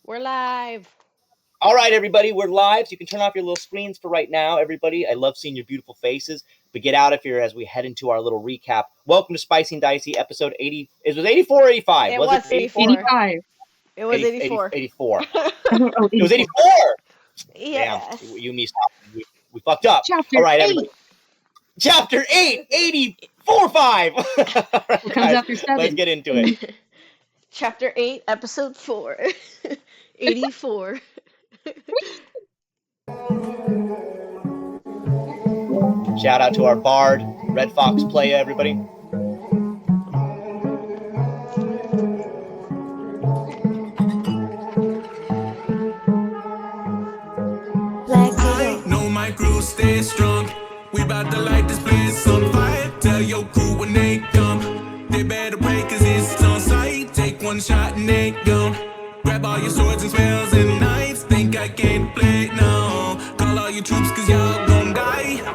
We're live. All right, everybody, we're live, so you can turn off your little screens for right now, everybody. I love seeing your beautiful faces, but get out of here as we head into our little recap. Welcome to Spicy and Dicey, episode 80. It was 84 or 85? It was 84. 85. It was 84. 84. Oh, It was 84! Yes. Damn, you and me stopped. We fucked up. Chapter All right, 8. everybody. Chapter 8, 84, 5. What comes after 7? Let's get into it. Chapter 8, episode 4. 84. Shout out to our bard, Red Fox Playa, everybody. I know my crew stay strong. We bout to light this place on fire. Tell your crew when they come, they better pray cause it's on sight. Take one shot and they gone. Grab all your swords and spells and knives. Think I can't play it now. Call all your troops cause y'all gon' die.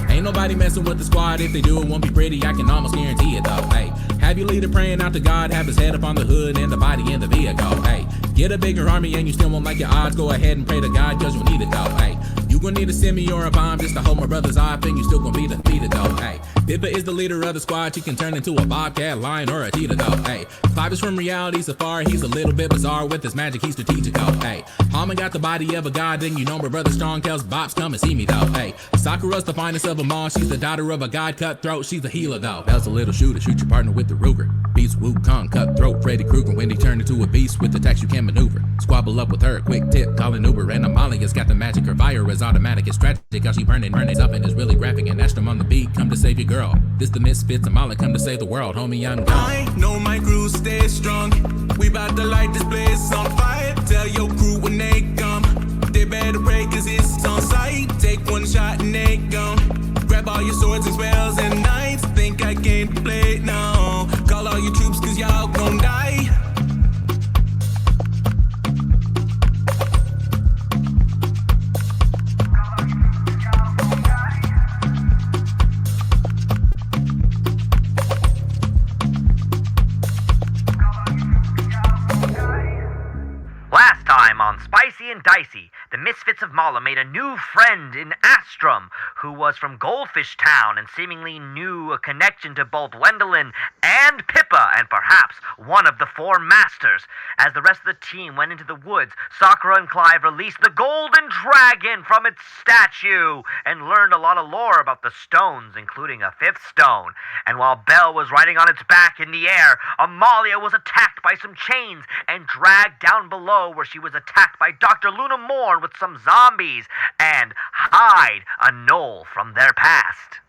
Ain't nobody messing with the squad. If they do, it won't be pretty. I can almost guarantee it though. Hey, have your leader praying out to God, have his head up on the hood and the body in the vehicle. Hey, get a bigger army and you still won't like your odds. Go ahead and pray to God, cause you'll need it though. Hey, you gon' need a semi or a bomb just to hold my brother's off, and you still gon' be defeated though. Hey, Pippa is the leader of the squad. She can turn into a bobcat, lion, or a cheetah though. Hey, Clive is from reality so far. He's a little bit bizarre with his magic. He's strategic though. Hey, Halmon got the body of a god. Then you know my brother strong tells Bops come and see me though. Hey, Sakura's the finest of them all. She's the daughter of a god cutthroat. She's a healer though. Belle's a little shooter. Shoot your partner with the Ruger. Beast Wukong cutthroat. Freddy Krueger when he turned into a beast with attacks you can maneuver. Squabble up with her. Quick tip. Call an Uber. And Amalia's got the magic. Her fire is automatic. It's tragic how she burning up and is really graphic. And Astrum on the beat. Come to save your girl. This the misfits of Malla. Come to save the world. Homie, I'm gone. I know my crew stay strong. We bout to light this place on fire. Tell your crew when they come, they better pray cause it's on sight. Take one shot and they gone. Grab all your swords and spells and knives. Think I can't play it now. Call all your troops cause y'all gon' die. Last time on Spicy and Dicey, the Misfits of Malla made a new friend in Astrum, who was from Goldfish Town and seemingly knew a connection to both Wendeline and Pippa, and perhaps one of the four masters. As the rest of the team went into the woods, Sakura and Clive released the golden dragon from its statue and learned a lot of lore about the stones, including a fifth stone. And while Belle was riding on its back in the air, Amalia was attacked by some chains and dragged down below, where she was attacked by Dr. Luna Morn with some zombies and Hyde, a gnoll from their past.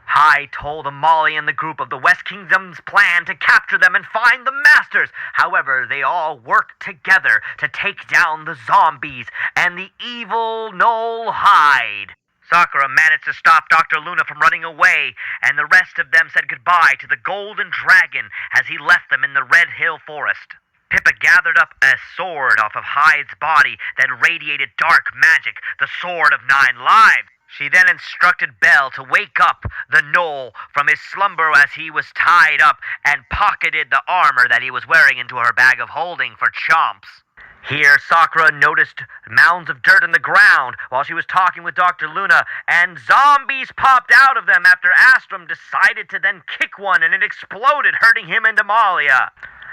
Hyde told Amalia and the group of the West Kingdom's plan to capture them and find the masters. However, they all worked together to take down the zombies and the evil gnoll Hyde. Sakura managed to stop Dr. Luna from running away, and the rest of them said goodbye to the Golden Dragon as he left them in the Red Hill Forest. Pippa gathered up a sword off of Hyde's body that radiated dark magic, the Sword of Nine Lives. She then instructed Belle to wake up the gnoll from his slumber as he was tied up and pocketed the armor that he was wearing into her bag of holding for chomps. Here, Sakura noticed mounds of dirt in the ground while she was talking with Dr. Luna, and zombies popped out of them after Astrum decided to then kick one and it exploded, hurting him and Amalia.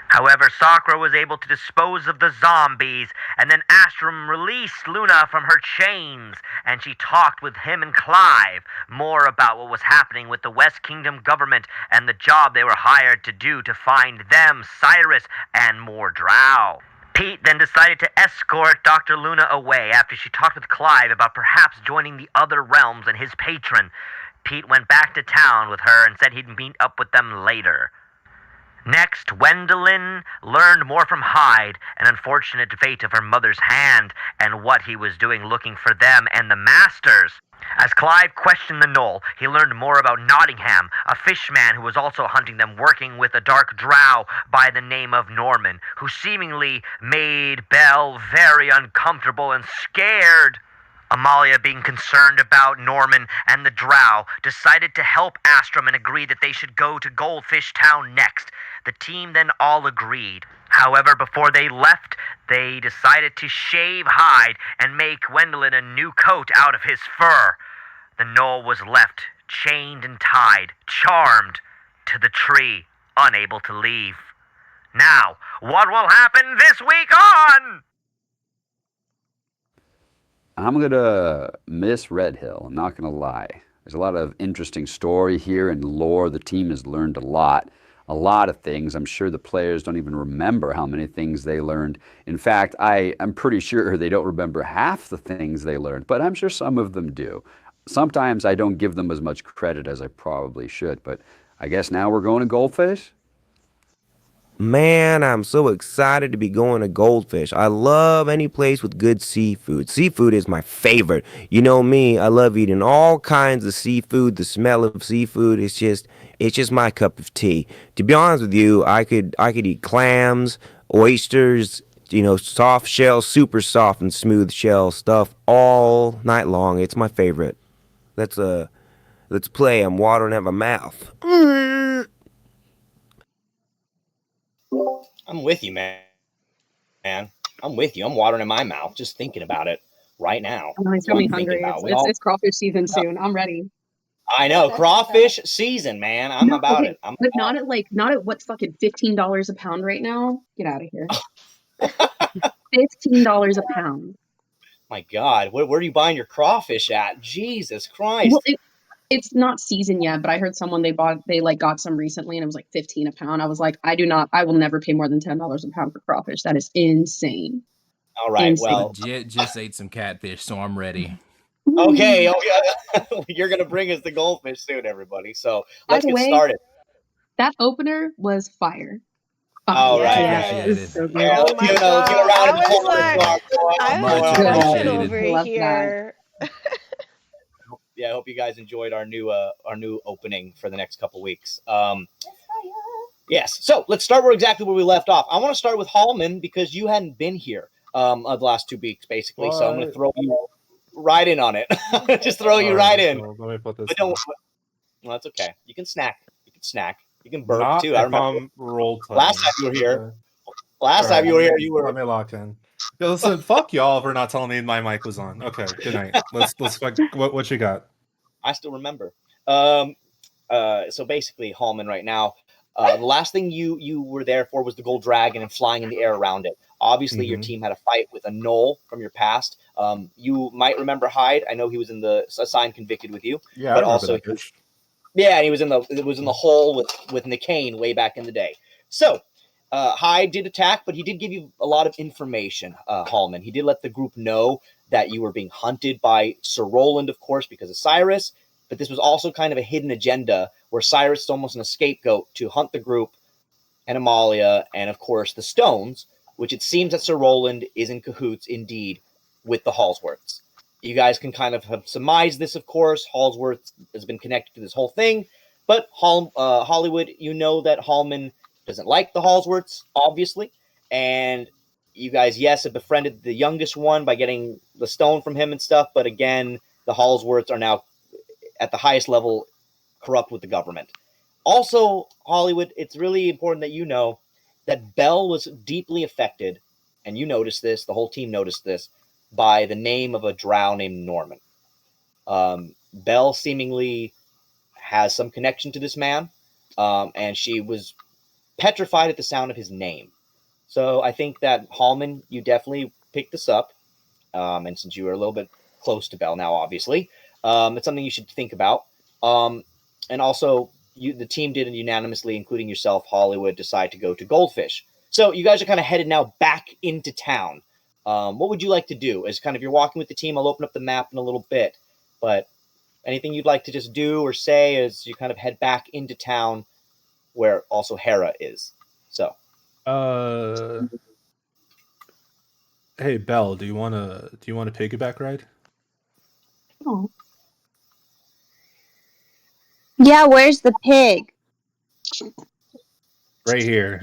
However, Sakura was able to dispose of the zombies, and then Astrum released Luna from her chains, and she talked with him and Clive more about what was happening with the West Kingdom government and the job they were hired to do to find them, Sirus, and more drow. Pete then decided to escort Dr. Luna away after she talked with Clive about perhaps joining the other realms and his patron. Pete went back to town with her and said he'd meet up with them later. Next, Wendeline learned more from Hyde, an unfortunate fate of her mother's hand, and what he was doing looking for them and the Masters. As Clive questioned the knoll, he learned more about Nottingham, a fishman who was also hunting them, working with a dark drow by the name of Norman, who seemingly made Belle very uncomfortable and scared. Amalia, being concerned about Norman and the drow, decided to help Astrum and agreed that they should go to Goldfish Town next. The team then all agreed. However, before they left, they decided to shave Hyde and make Wendeline a new coat out of his fur. The knoll was left, chained and tied, charmed to the tree, unable to leave. Now, what will happen this week on? I'm going to miss Red Hill, I'm not going to lie. There's a lot of interesting story here and lore. The team has learned a lot of things. I'm sure the players don't even remember how many things they learned. In fact, I'm pretty sure they don't remember half the things they learned, but I'm sure some of them do. Sometimes I don't give them as much credit as I probably should, but I guess now we're going to Goldfish? Man, I'm so excited to be going to Goldfish. I love any place with good seafood. Seafood is my favorite. You know me, I love eating all kinds of seafood. The smell of seafood is just my cup of tea. To be honest with you, I could eat clams, oysters, soft shell, super soft and smooth shell stuff all night long. It's my favorite. Let's play. I'm watering at my mouth. I'm with you, man. I'm with you. I'm watering in my mouth just thinking about it right now. Oh, it's got me hungry. It's crawfish season soon. I'm ready. I know, crawfish season, man. I'm about it. But not at what's fucking $15 a pound right now. Get out of here. $15 a pound. My God, where are you buying your crawfish at? Jesus Christ. Well, it's not seasoned yet, but I heard someone they got some recently and it was like $15 a pound. I was like, I will never pay more than $10 a pound for crawfish. That is insane. All right, insane. well. Legit just ate some catfish, so I'm ready. Okay, you're going to bring us the goldfish soon, everybody. So let's get started. That opener was fire. All right. Yes. So good. Oh my God. I was crushing over here. Yeah, I hope you guys enjoyed our new opening for the next couple weeks. Yes, so let's start exactly where we left off. I want to start with Halmon because you hadn't been here the last 2 weeks, basically. So I'm going to throw you right in on it. Just throw you right in. So let me put this. Well, that's okay. You can snack. You can burp too. I remember roll last time you were here. You were. Let me lock in. Yeah, listen, fuck y'all for not telling me my mic was on. Okay, good night. Let's what you got? I still remember. So basically, Halmon right now, the last thing you were there for was the gold dragon and flying in the air around it. Obviously, your team had a fight with a gnoll from your past. You might remember Hyde. I know he was in the assigned convicted with you. Yeah, but I also, and he was in the hole with Nicaine way back in the day. So. Hyde did attack, but he did give you a lot of information, Halmon. He did let the group know that you were being hunted by Sir Roland, of course, because of Sirus, but this was also kind of a hidden agenda where Sirus is almost an scapegoat to hunt the group and Amalia and, of course, the Stones, which it seems that Sir Roland is in cahoots, indeed, with the Halsworths. You guys can kind of have surmised this, of course. Halsworth has been connected to this whole thing, but Hollywood, you know that Halmon doesn't like the Halsworths, obviously, and you guys, yes, have befriended the youngest one by getting the stone from him and stuff, but again, the Halsworths are now at the highest level corrupt with the government. Also, Hollywood, it's really important that you know that Belle was deeply affected, and you noticed this, the whole team noticed this, by the name of a drow named Norman. Belle seemingly has some connection to this man, and she was petrified at the sound of his name. So I think that Halmon, you definitely picked this up. And since you were a little bit close to Belle now, obviously, it's something you should think about. And also, the team did unanimously, including yourself, Hollywood, decide to go to Goldfish. So you guys are kind of headed now back into town. What would you like to do? As kind of you're walking with the team, I'll open up the map in a little bit. But anything you'd like to just do or say as you kind of head back into town, where also Hera is. So, hey Belle, do you want to piggyback ride? Oh, Yeah, where's the pig? Right here.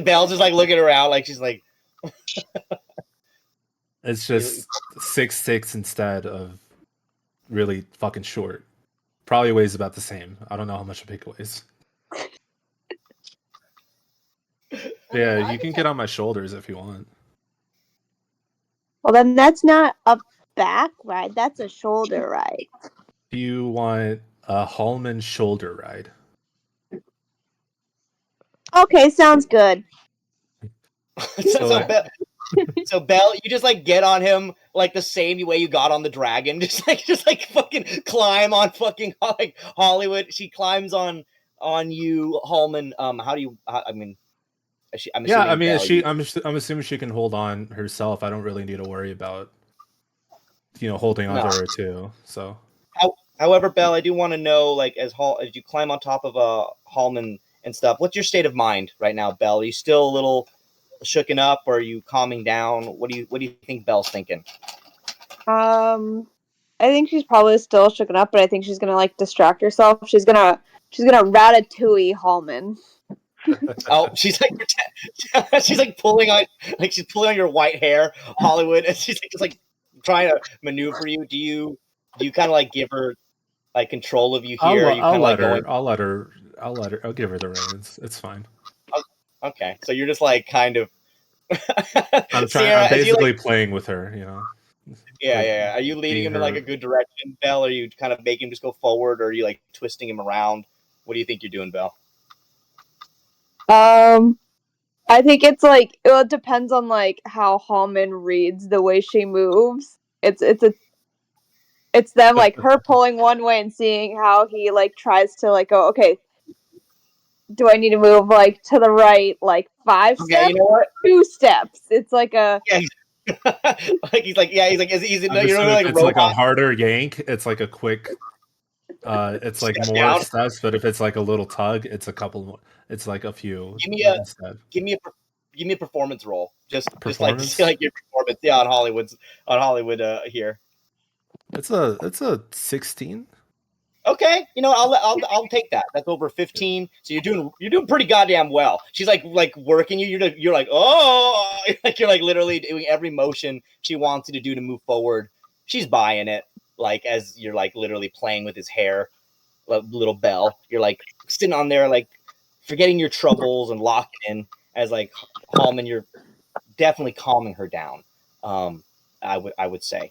Belle's just like looking around, like she's like. It's just 6'6" instead of really fucking short. Probably weighs about the same. I don't know how much a pig weighs. Yeah, you can get on my shoulders if you want. Well, then that's not a back ride. That's a shoulder ride. Do you want a Halmon shoulder ride? Okay, sounds good. So Belle, you just like get on him like the same way you got on the dragon, just like fucking climb on fucking like Hollywood. She climbs on you, Halmon. How do you? I mean, I'm Yeah, I Belle, mean, I'm assuming she can hold on herself. I don't really need to worry about, holding on to her too. So, however, Belle, I do want to know, like, as you climb on top of Halmon and stuff, what's your state of mind right now, Belle? Are you still a little shooken up, or are you calming down? What do you think Belle's thinking? I think she's probably still shooken up, but I think she's gonna like distract herself. She's gonna ratatouille Halmon. Oh, she's like pulling on your white hair, Hollywood, and she's like just like trying to maneuver you. Do you kind of like give her like control of you here? I'll let her. I'll give her the reins. It's fine. Okay, so you're just like kind of. I'm Sierra, basically playing with her, Yeah. Are you leading him in like a good direction, Belle? Are you kind of making him just go forward, or are you like twisting him around? What do you think you're doing, Belle? I think it's like it depends on like how Halmon reads the way she moves. It's them like her pulling one way and seeing how he like tries to like go, okay, do I need to move like to the right like 5 steps? You know what? 2 steps. It's like a he's like it's like a harder yank. It's like a quick it's like more down. steps, but if it's like a little tug, it's a couple more. It's like a few. Give me a performance roll. Just like see like your performance. Yeah, on Hollywood here. It's a 16. Okay, I'll take that. That's over 15. So you're doing pretty goddamn well. She's like working you. You're like oh, like you're like literally doing every motion she wants you to do to move forward. She's buying it. Like as you're like literally playing with his hair, little Belle. You're like sitting on there like forgetting your troubles and locking in as like Halmon. You're definitely calming her down. I would say.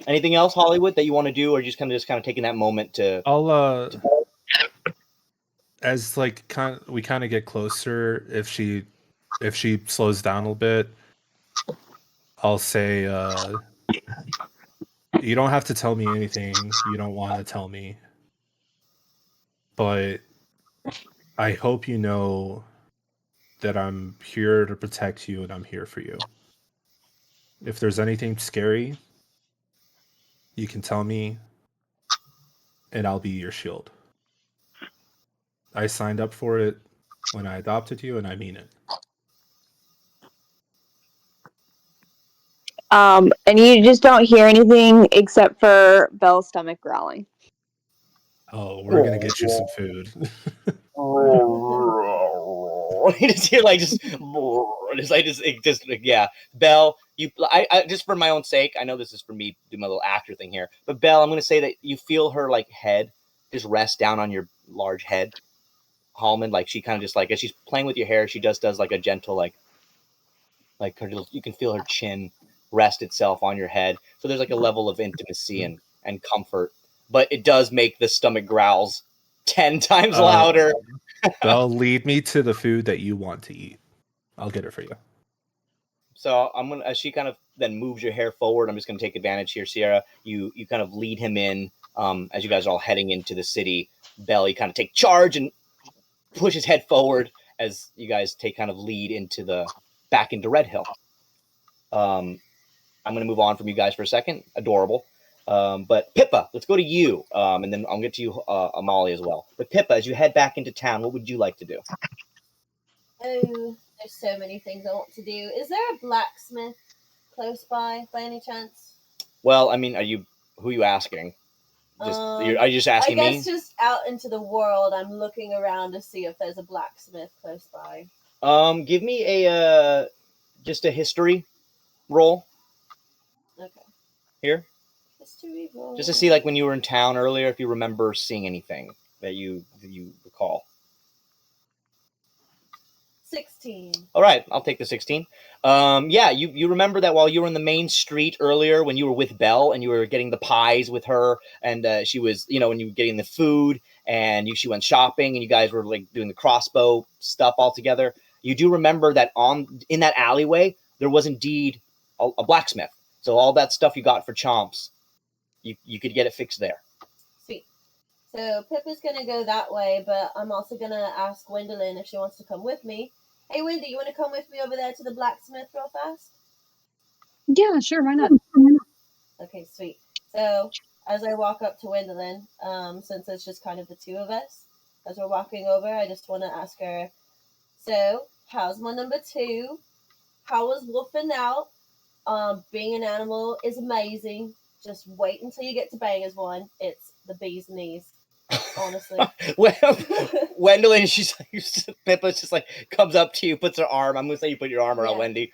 Anything else, Hollywood, that you want to do, or just kind of taking that moment to? As like we kind of get closer. If she slows down a little bit, I'll say, you don't have to tell me anything you don't want to tell me, but I hope you know that I'm here to protect you and I'm here for you. If there's anything scary, you can tell me, and I'll be your shield. I signed up for it when I adopted you, and I mean it. And you just don't hear anything except for Belle's stomach growling. Oh, we're gonna get you some food. You just hear like yeah, Belle. I just for my own sake, I know this is for me do my little actor thing here, but Belle, I'm gonna say that you feel her like head just rest down on your large head, Halmon. Like she kind of just like as she's playing with your hair, she just does like a gentle like her. You can feel her chin rest itself on your head. So there's like a level of intimacy and comfort, but it does make the stomach growls 10 times louder. They'll lead me to the food that you want to eat. I'll get it for you. So I'm gonna, as she kind of then moves your hair forward, I'm just gonna take advantage here, Sierra. You kind of lead him in as you guys are all heading into the city. Belle, you kind of take charge and push his head forward as you guys take kind of lead back into Red Hill. I'm going to move on from you guys for a second. Adorable. But Pippa, let's go to you. And then I'll get to you, Amalia, as well. But Pippa, as you head back into town, what would you like to do? Oh, there's so many things I want to do. Is there a blacksmith close by any chance? Well, I mean, who are you asking? Are you just asking I me? guess just out into the world, I'm looking around to see if there's a blacksmith close by. Give me a just a history roll. Okay. Here. History roll. Just to see, like, when you were in town earlier, if you remember seeing anything that you recall. 16. All right, I'll take the 16. Yeah, you remember that while you were in the main street earlier when you were with Belle and you were getting the pies with her, and she was, when you were getting the food and she went shopping and you guys were like doing the crossbow stuff all together. You do remember that in that alleyway there was indeed a blacksmith. So all that stuff you got for Chomps, you could get it fixed there. Sweet. So Pippa's gonna go that way, but I'm also gonna ask Wendeline if she wants to come with me. Hey, Wendy, you want to come with me over there to the blacksmith real fast? Yeah, sure, why not? Okay, sweet. So as I walk up to Wendeline, since it's just kind of the two of us, as we're walking over, I just want to ask her, so how's my number 2? How was wolfing out? Being an animal is amazing. Just wait until you get to bang as one. It's the bee's knees. Honestly. Well, Wendeline, Pippa just like comes up to you, puts her arm. I'm gonna say you put your arm around Wendy.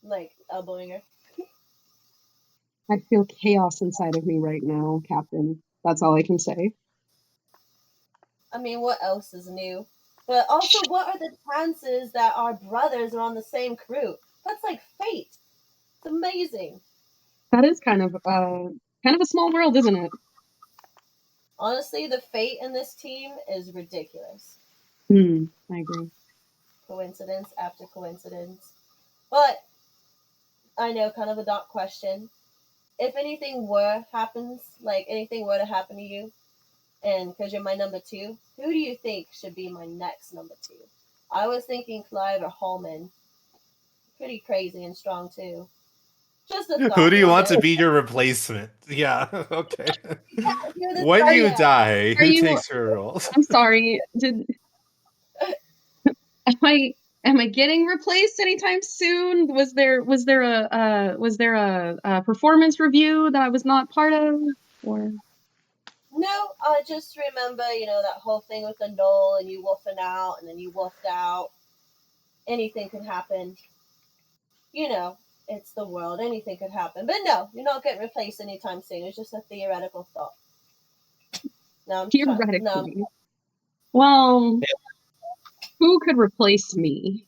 Like elbowing her. I feel chaos inside of me right now, Captain. That's all I can say. I mean, what else is new? But also, what are the chances that our brothers are on the same crew? That's like fate. It's amazing. That is kind of a small world, isn't it? Honestly, the fate in this team is ridiculous. I agree. Coincidence after coincidence. But I know, kind of a dark question. If anything were to happen to you, and because you're my number 2, who do you think should be my next number 2? I was thinking Clive or Halmon. Pretty crazy and strong too. Just a thought. Who do you want to be your replacement? Yeah, okay. Yeah, when you die, who takes your role? I'm sorry. Am I getting replaced anytime soon? Was there a performance review that I was not part of, or? No, I just remember, that whole thing with the knoll and you wolfing out and then you wolfed out. Anything could happen. It's the world. Anything could happen. But no, you're not getting replaced anytime soon. It's just a theoretical thought. No, I'm theoretically. No. Well, who could replace me?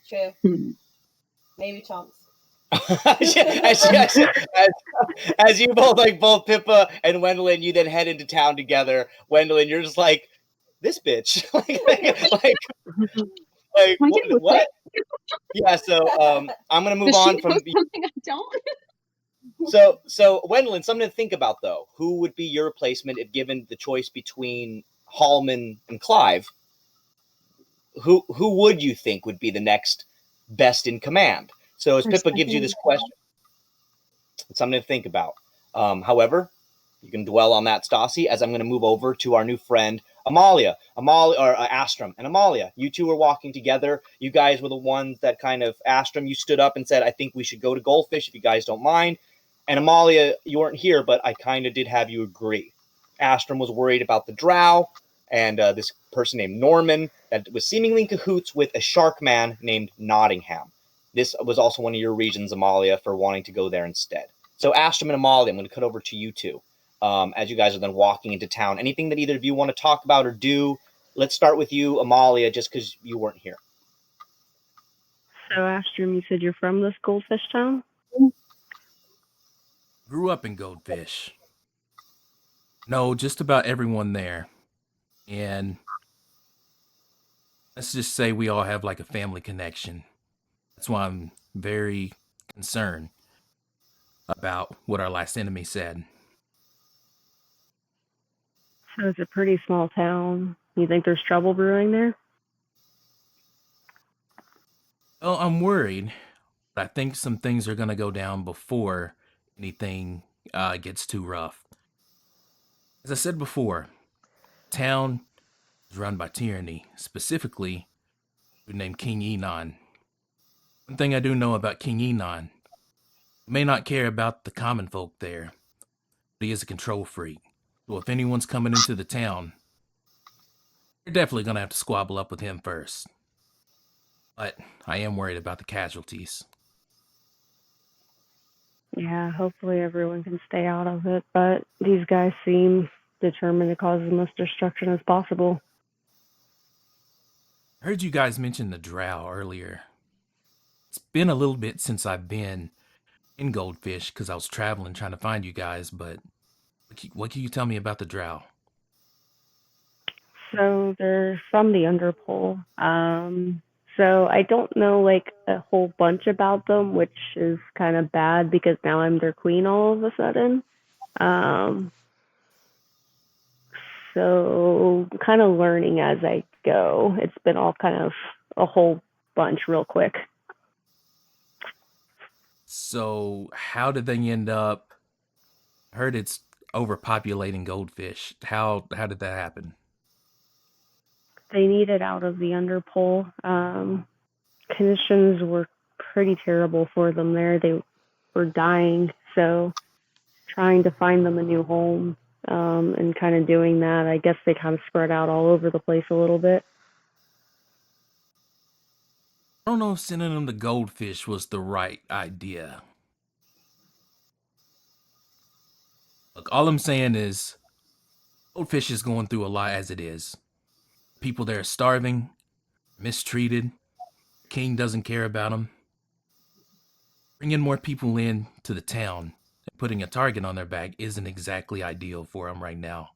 True. Maybe Chomps. as you both Pippa and Wendeline, you then head into town together. Wendeline, you're just like, this bitch. What? Yeah, so I'm gonna move on from something I don't. So Wendeline, something to think about though. Who would be your replacement if given the choice between Halmon and Clive? Who would you think would be the next best in command? So as Pippa gives you this question, it's something to think about. However, you can dwell on that, Stassi, as I'm going to move over to our new friend, Amalia, or Astrum. And Amalia, you two were walking together. You guys were the ones that Astrum, you stood up and said, I think we should go to Goldfish if you guys don't mind. And Amalia, you weren't here, but I kind of did have you agree. Astrum was worried about the drow and this person named Norman that was seemingly in cahoots with a shark man named Nottingham. This was also one of your reasons, Amalia, for wanting to go there instead. So Astrum and Amalia, I'm going to cut over to you two. As you guys are then walking into town. Anything that either of you want to talk about or do? Let's start with you, Amalia, just because you weren't here. So, Astrum, you said you're from this goldfish town? Grew up in Goldfish. No, just about everyone there. And let's just say we all have like a family connection. That's why I'm very concerned about what our last enemy said. So it's a pretty small town. You think there's trouble brewing there? Oh, I'm worried. But I think some things are going to go down before anything gets too rough. As I said before, town is run by tyranny, specifically named King Enon. One thing I do know about King Enon, May not care about the common folk there, but he is a control freak. So if anyone's coming into the town, you're definitely going to have to squabble up with him first. But I am worried about the casualties. Yeah, hopefully everyone can stay out of it, but these guys seem determined to cause as much destruction as possible. I heard you guys mention the drow earlier. It's been a little bit since I've been in Goldfish because I was traveling trying to find you guys, but what can you tell me about the drow? So they're from the Underpole. So I don't know like a whole bunch about them, which is kind of bad because now I'm their queen all of a sudden. So I'm kind of learning as I go. It's been all kind of a whole bunch real quick. So how did they end up? I heard it's overpopulating Goldfish. How did that happen? They needed out of the Underpole. Conditions were pretty terrible for them there. They were dying, so trying to find them a new home and kind of doing that, I guess they kind of spread out all over the place a little bit. I don't know if sending them to Goldfish was the right idea. Look, all I'm saying is Goldfish is going through a lot as it is. People there are starving, mistreated. King doesn't care about them. Bringing more people in to the town and putting a target on their back isn't exactly ideal for them right now.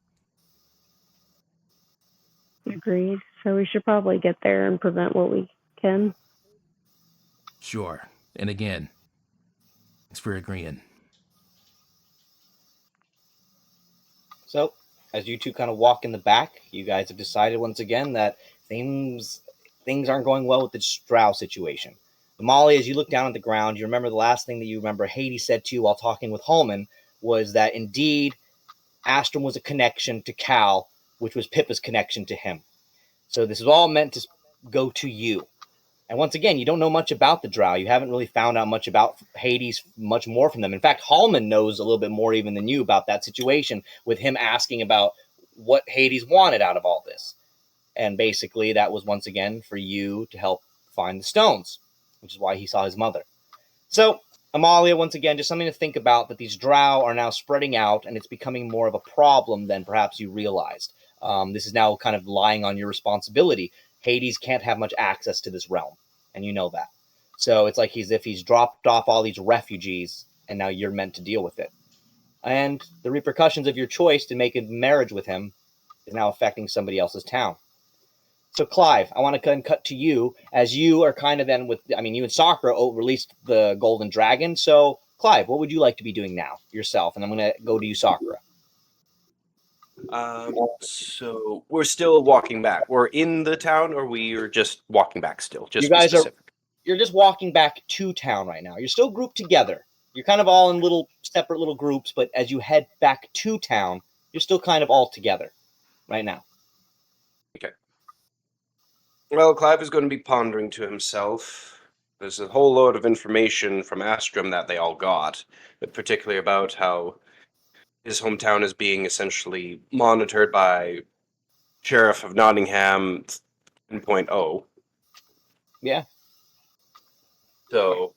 Agreed. So we should probably get there and prevent what we can. Sure. And again, thanks for agreeing. So, as you two kind of walk in the back, you guys have decided once again that things aren't going well with the drow situation. Amalia, as you look down at the ground, you remember the last thing that you remember Hades said to you while talking with Halmon was that indeed Astrum was a connection to Cal, which was Pippa's connection to him. So this is all meant to go to you. And once again, you don't know much about the drow. You haven't really found out much about Hades, much more from them. In fact, Halmon knows a little bit more even than you about that situation, with him asking about what Hades wanted out of all this. And basically, that was once again for you to help find the stones, which is why he saw his mother. So, Amalia, once again, just something to think about, that these drow are now spreading out, and it's becoming more of a problem than perhaps you realized. This is now kind of lying on your responsibility. Hades can't have much access to this realm, and you know that. So it's like he's dropped off all these refugees, and now you're meant to deal with it. And the repercussions of your choice to make a marriage with him is now affecting somebody else's town. So Clive, I want to cut to you, as you are kind of then with, you and Sakura released the Golden Dragon. So Clive, what would you like to be doing now yourself? And I'm going to go to you, Sakura. So we're still walking back. We're in the town, or we are just walking back still? Just you guys you're just walking back to town right now. You're still grouped together. You're kind of all in separate little groups, but as you head back to town, you're still kind of all together right now. Okay. Well, Clive is going to be pondering to himself. There's a whole load of information from Astrum that they all got, but particularly about how his hometown is being essentially monitored by Sheriff of Nottingham 10.0. Yeah. So,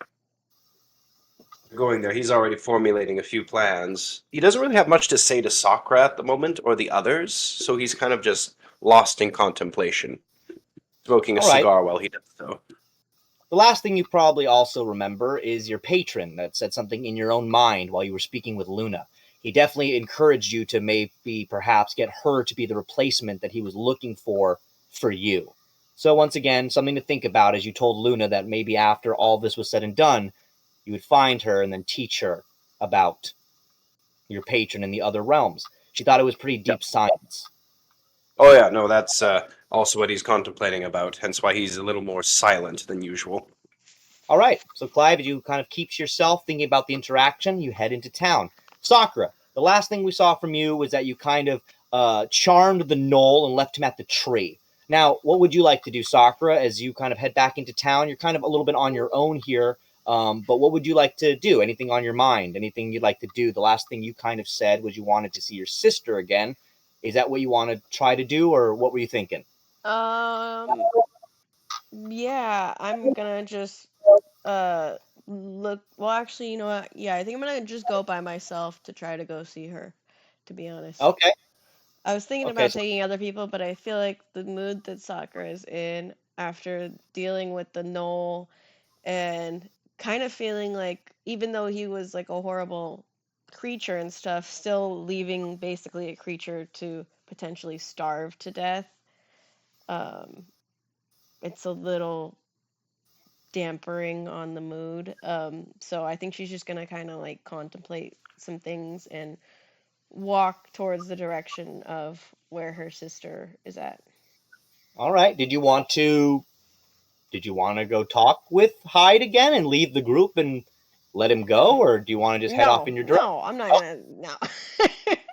going there, he's already formulating a few plans. He doesn't really have much to say to Sakura at the moment, or the others, so he's kind of just lost in contemplation, smoking a cigar while he does so. The last thing you probably also remember is your patron that said something in your own mind while you were speaking with Luna. He definitely encouraged you to maybe perhaps get her to be the replacement that he was looking for you. So once again, something to think about, as you told Luna that maybe after all this was said and done, you would find her and then teach her about your patron in the other realms. She thought it was pretty deep science. Oh yeah, no, that's also what he's contemplating about, hence why he's a little more silent than usual. All right, so Clive, as you kind of keep yourself thinking about the interaction, you head into town. Sakura, the last thing we saw from you was that you kind of charmed the gnoll and left him at the tree. Now, what would you like to do, Sakura, as you kind of head back into town? You're kind of a little bit on your own here. But what would you like to do? Anything on your mind? Anything you'd like to do? The last thing you kind of said was you wanted to see your sister again. Is that what you want to try to do, or what were you thinking? Yeah, I'm gonna just look. Well, actually, you know what? Yeah, I think I'm gonna just go by myself to try to go see her, to be honest. Okay. I was thinking Okay, about so taking other people, but I feel like the mood that Sakura is in after dealing with the knoll and kind of feeling like even though he was like a horrible creature and stuff, still leaving basically a creature to potentially starve to death. Um, it's a little dampering on the mood. So I think she's just gonna kind of like contemplate some things and walk towards the direction of where her sister is at. all right. Did you want to go talk with Hyde again and leave the group and let him go, or do you want to just head off in your direction? No, I'm not gonna. No.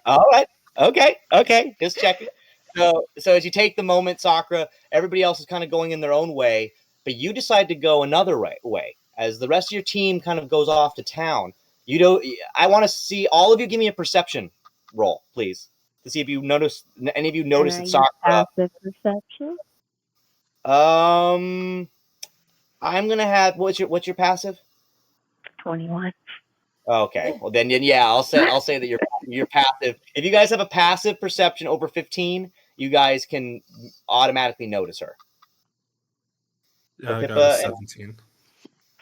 All right. Okay. Just checking. So as you take the moment, Sakura, everybody else is kind of going in their own way, but you decide to go another way. As the rest of your team kind of goes off to town, I want to see all of you give me a perception roll, please, to see if you notice any of you notice that Sakura. Passive perception. I'm gonna have what's your passive? 21. Okay, well then yeah, I'll say that you're passive. If you guys have a passive perception over 15, you guys can automatically notice her. Yeah, I got Pippa a 17.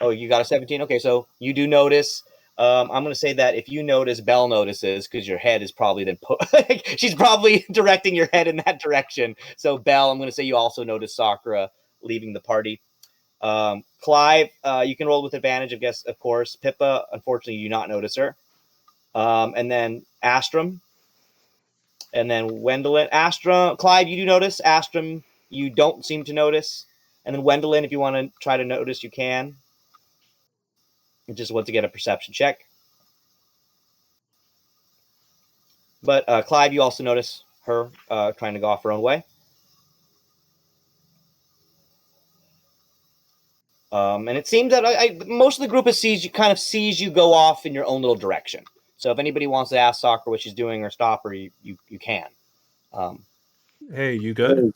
Oh, you got a 17. Okay, so you do notice. I'm gonna say that if you notice, Belle notices because your head is probably then she's probably directing your head in that direction. So Belle, I'm gonna say you also notice Sakura leaving the party. Clive, you can roll with advantage, I guess, of course. Pippa, unfortunately, you do not notice her. And then Astrum. And then Wendeline. Clive, you do notice. Astrum, you don't seem to notice. And then Wendeline, if you want to try to notice, you can. You just want to get a perception check. But Clive, you also notice her trying to go off her own way. And it seems that most of the group sees you go off in your own little direction. So if anybody wants to ask Sakura what she's doing or stop her, you can. Hey, you good?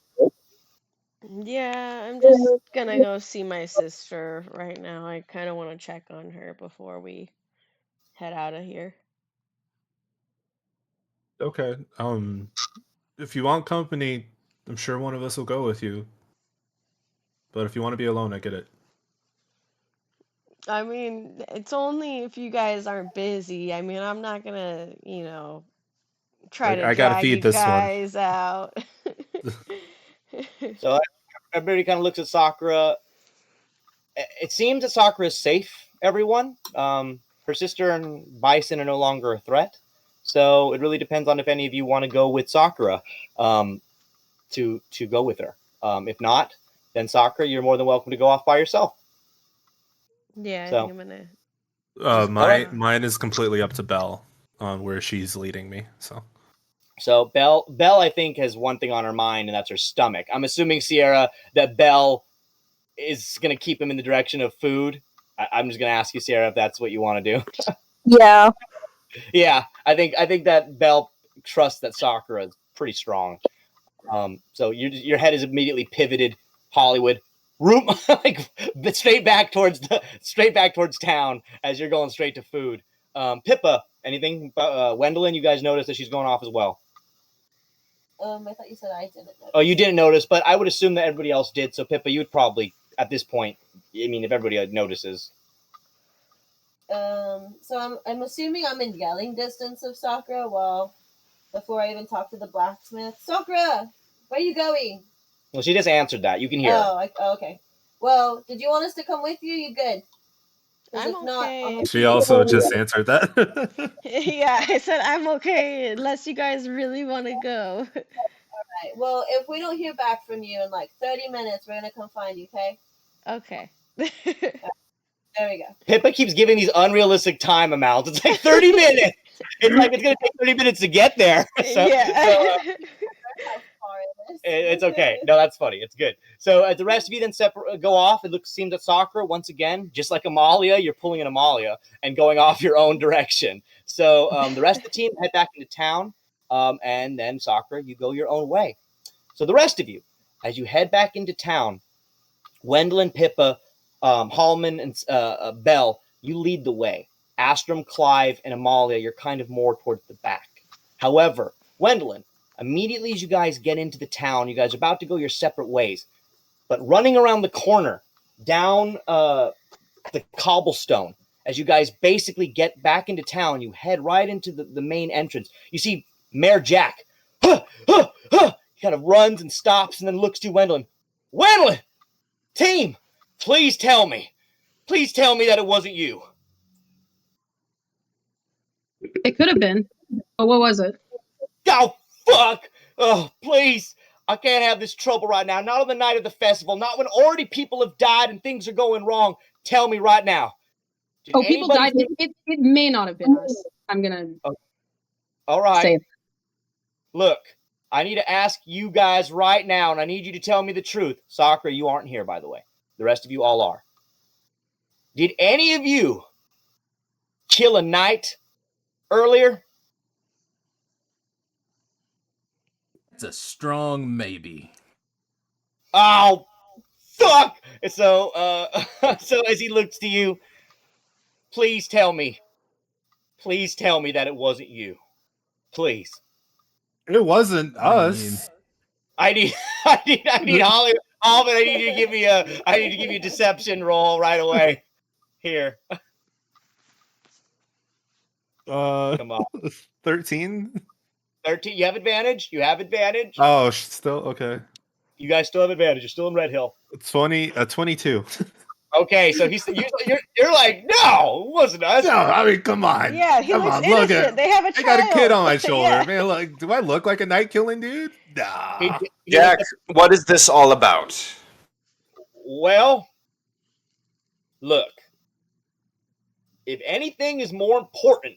Yeah, I'm just gonna go see my sister right now. I kind of want to check on her before we head out of here. Okay. If you want company, I'm sure one of us will go with you. But if you want to be alone, I get it. I mean, it's only if you guys aren't busy. I mean, I'm not gonna, try to I gotta drag you feed this one. guys out. So everybody kind of looks at Sakura. It seems that Sakura is safe, everyone. Her sister and Bison are no longer a threat. So it really depends on if any of you want to go with Sakura to go with her. If not, then Sakura, you're more than welcome to go off by yourself. Yeah, I So- think I'm gonna. Mine is completely up to Belle on where she's leading me. So Belle, I think, has one thing on her mind, and that's her stomach. I'm assuming, Sierra, that Belle is going to keep him in the direction of food. I'm just going to ask you, Sierra, if that's what you want to do. Yeah. Yeah, I think that Belle trusts that Sakura is pretty strong. So your head is immediately pivoted Hollywood, room like straight back towards town as you're going straight to food. Pippa, anything? Wendeline, you guys notice that she's going off as well. I thought you said I didn't notice. Oh, you didn't notice, but I would assume that everybody else did. So Pippa, you'd probably at this point. I mean, if everybody notices. So I'm assuming I'm in yelling distance of Sakura. Well, before I even talk to the blacksmith, Sakura, where are you going? Well, she just answered that. You can hear. Oh, okay. Well, did you want us to come with you? You good? 'Cause I'm if not, okay. She also just answered that. Yeah, I said I'm okay unless you guys really want to go. Alright, well, if we don't hear back from you in like 30 minutes, we're gonna come find you, okay? Okay. There we go. Pippa keeps giving these unrealistic time amounts. It's like 30 minutes. It's like it's going to take 30 minutes to get there. So, Yeah. How far is It's okay. No, that's funny. It's good. So as the rest of you then go off, seems that Sakura, once again, just like Amalia, you're pulling an Amalia and going off your own direction. So the rest of the team head back into town, and then Sakura, you go your own way. So the rest of you, as you head back into town, Wendeline, Pippa, Halmon, and Belle, you lead the way. Astrum, Clive, and Amalia, you're kind of more towards the back. However, Wendeline, immediately as you guys get into the town, you guys are about to go your separate ways. But running around the corner, down the cobblestone, as you guys basically get back into town, you head right into the main entrance. You see Mayor Jack. He kind of runs and stops and then looks to Wendeline. Wendeline! Team! Please tell me. Please tell me that it wasn't you. It could have been. But what was it? Oh, fuck! Oh, please! I can't have this trouble right now. Not on the night of the festival. Not when already people have died and things are going wrong. Tell me right now. People died. It may not have been us. I'm gonna. All right. Say it. Look, I need to ask you guys right now, and I need you to tell me the truth. Sakura, you aren't here, by the way. The rest of you all are. Did any of you kill a knight earlier? It's a strong maybe. Oh, fuck! So, so as he looks to you, please tell me that it wasn't you. Please. It wasn't us. I need Holly. Alvin, I need you to give me a deception roll right away. Here. Come on. 13? 13. You have advantage. Oh, still okay. You guys still have advantage. You're still in Red Hill. 22. Okay, so you're like, no, it wasn't us. No, I mean, come on. Yeah, he looks innocent. They have a child. I got a kid on my shoulder, Yeah. man. Like, do I look like a night killing dude? Nah. Jack, what is this all about? Well, look. If anything is more important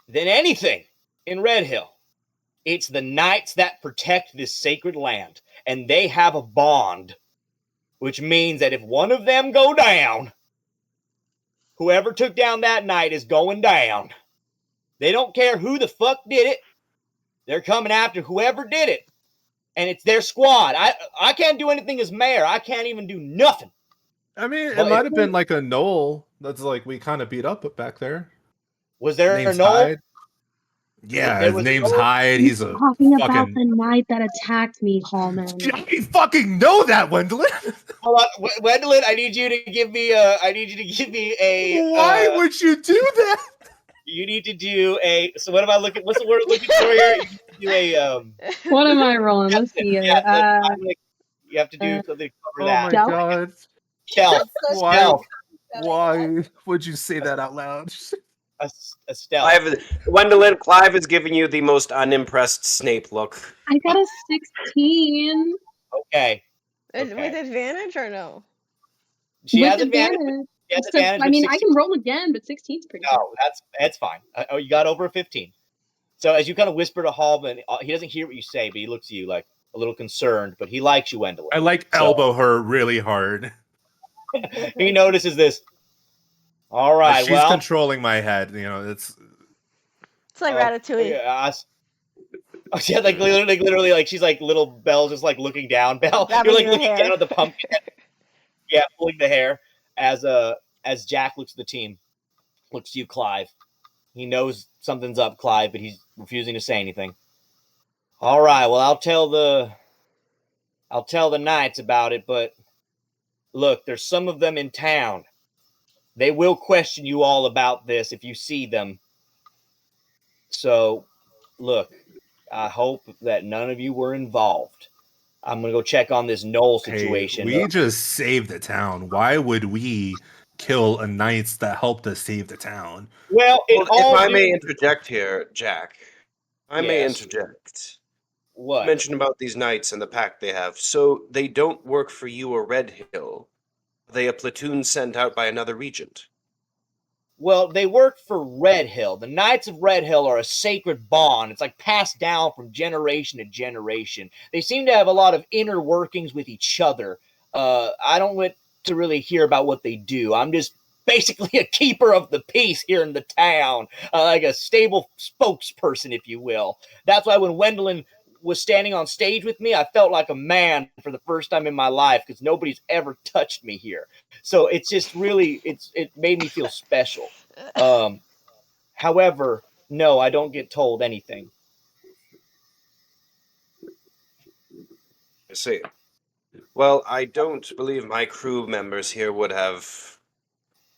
than anything in Red Hill, it's the knights that protect this sacred land, and they have a bond, which means that if one of them go down, whoever took down that knight is going down. They don't care who the fuck did it. They're coming after whoever did it, and it's their squad. I can't do anything as mayor. I can't even do nothing. I mean, But it might have been like a knoll that's like we kind of beat up back there. Was there name's a knoll? Hyde. Yeah, his name's Hyde. He's a talking about fucking... the knight that attacked me, Halmon. You fucking know that, Wendeline. Hold on, Wendeline. I need you to give me a. Why would you do that? You need to do a. So what am I looking? What's the word I'm looking for here? You need to do a. What am I rolling? Let's see. You have to do something to cover that. Oh my god. Stealth. Why would you say that out loud? A stealth. Wendeline, Clive is giving you the most unimpressed Snape look. I got a 16. Okay. With advantage or no? She With has advantage. She has advantage. I mean, I can roll again, but 16's pretty good. No, that's fine. Oh, you got over a 15. So as you kind of whisper to Halmon, he doesn't hear what you say, but he looks at you like a little concerned, but he likes you, Wendeline. I like elbow her really hard. He notices this. All right, she's controlling my head. You know, it's like Ratatouille. Yeah, yeah, like literally, like she's like little Belle, just like looking down. Belle, you're like looking down at the pumpkin. Yeah, pulling the hair as Jack looks at the team, looks to you, Clive. He knows something's up, Clive, but he's refusing to say anything. All right, well, I'll tell the knights about it, but look, there's some of them in town. They will question you all about this if you see them. So, look, I hope that none of you were involved. I'm going to go check on this Knoll situation. Hey, we just saved the town. Why would we kill a knights that helped us save the town? Well, if I may interject here, Jack. I may interject. What? You mentioned about these knights and the pact they have. So they don't work for you or Red Hill. Are they a platoon sent out by another regent? Well, they work for Red Hill. The Knights of Red Hill are a sacred bond. It's like passed down from generation to generation. They seem to have a lot of inner workings with each other. I don't want to really hear about what they do. I'm just basically a keeper of the peace here in the town, like a stable spokesperson, if you will. That's why when Wendeline was standing on stage with me, I felt like a man for the first time in my life because nobody's ever touched me here. So it's just really, it made me feel special. However, no, I don't get told anything. I see. Well, I don't believe my crew members here would have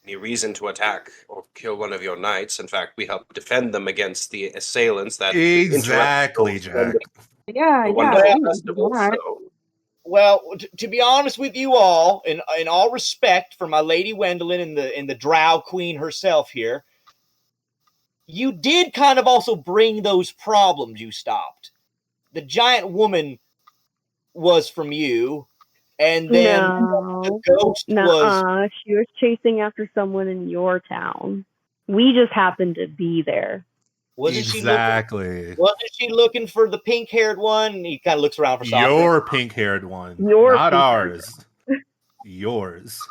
any reason to attack or kill one of your knights. In fact, we help defend them against the assailants that Exactly, interrupt Jack. Yeah, the yeah. wonderful Ooh, festival. alright. So Well, to be honest with you all, in all respect for my lady Wendeline and the Drow Queen herself here, you did kind of also bring those problems you stopped. The giant woman was from you, and then No. the ghost was. Nuh-uh. She was chasing after someone in your town. We just happened to be there. Wasn't Exactly. she looking for the pink-haired one? And he kind of looks around for Sakura. Your pink-haired one, Your not pink-haired ours. Yours.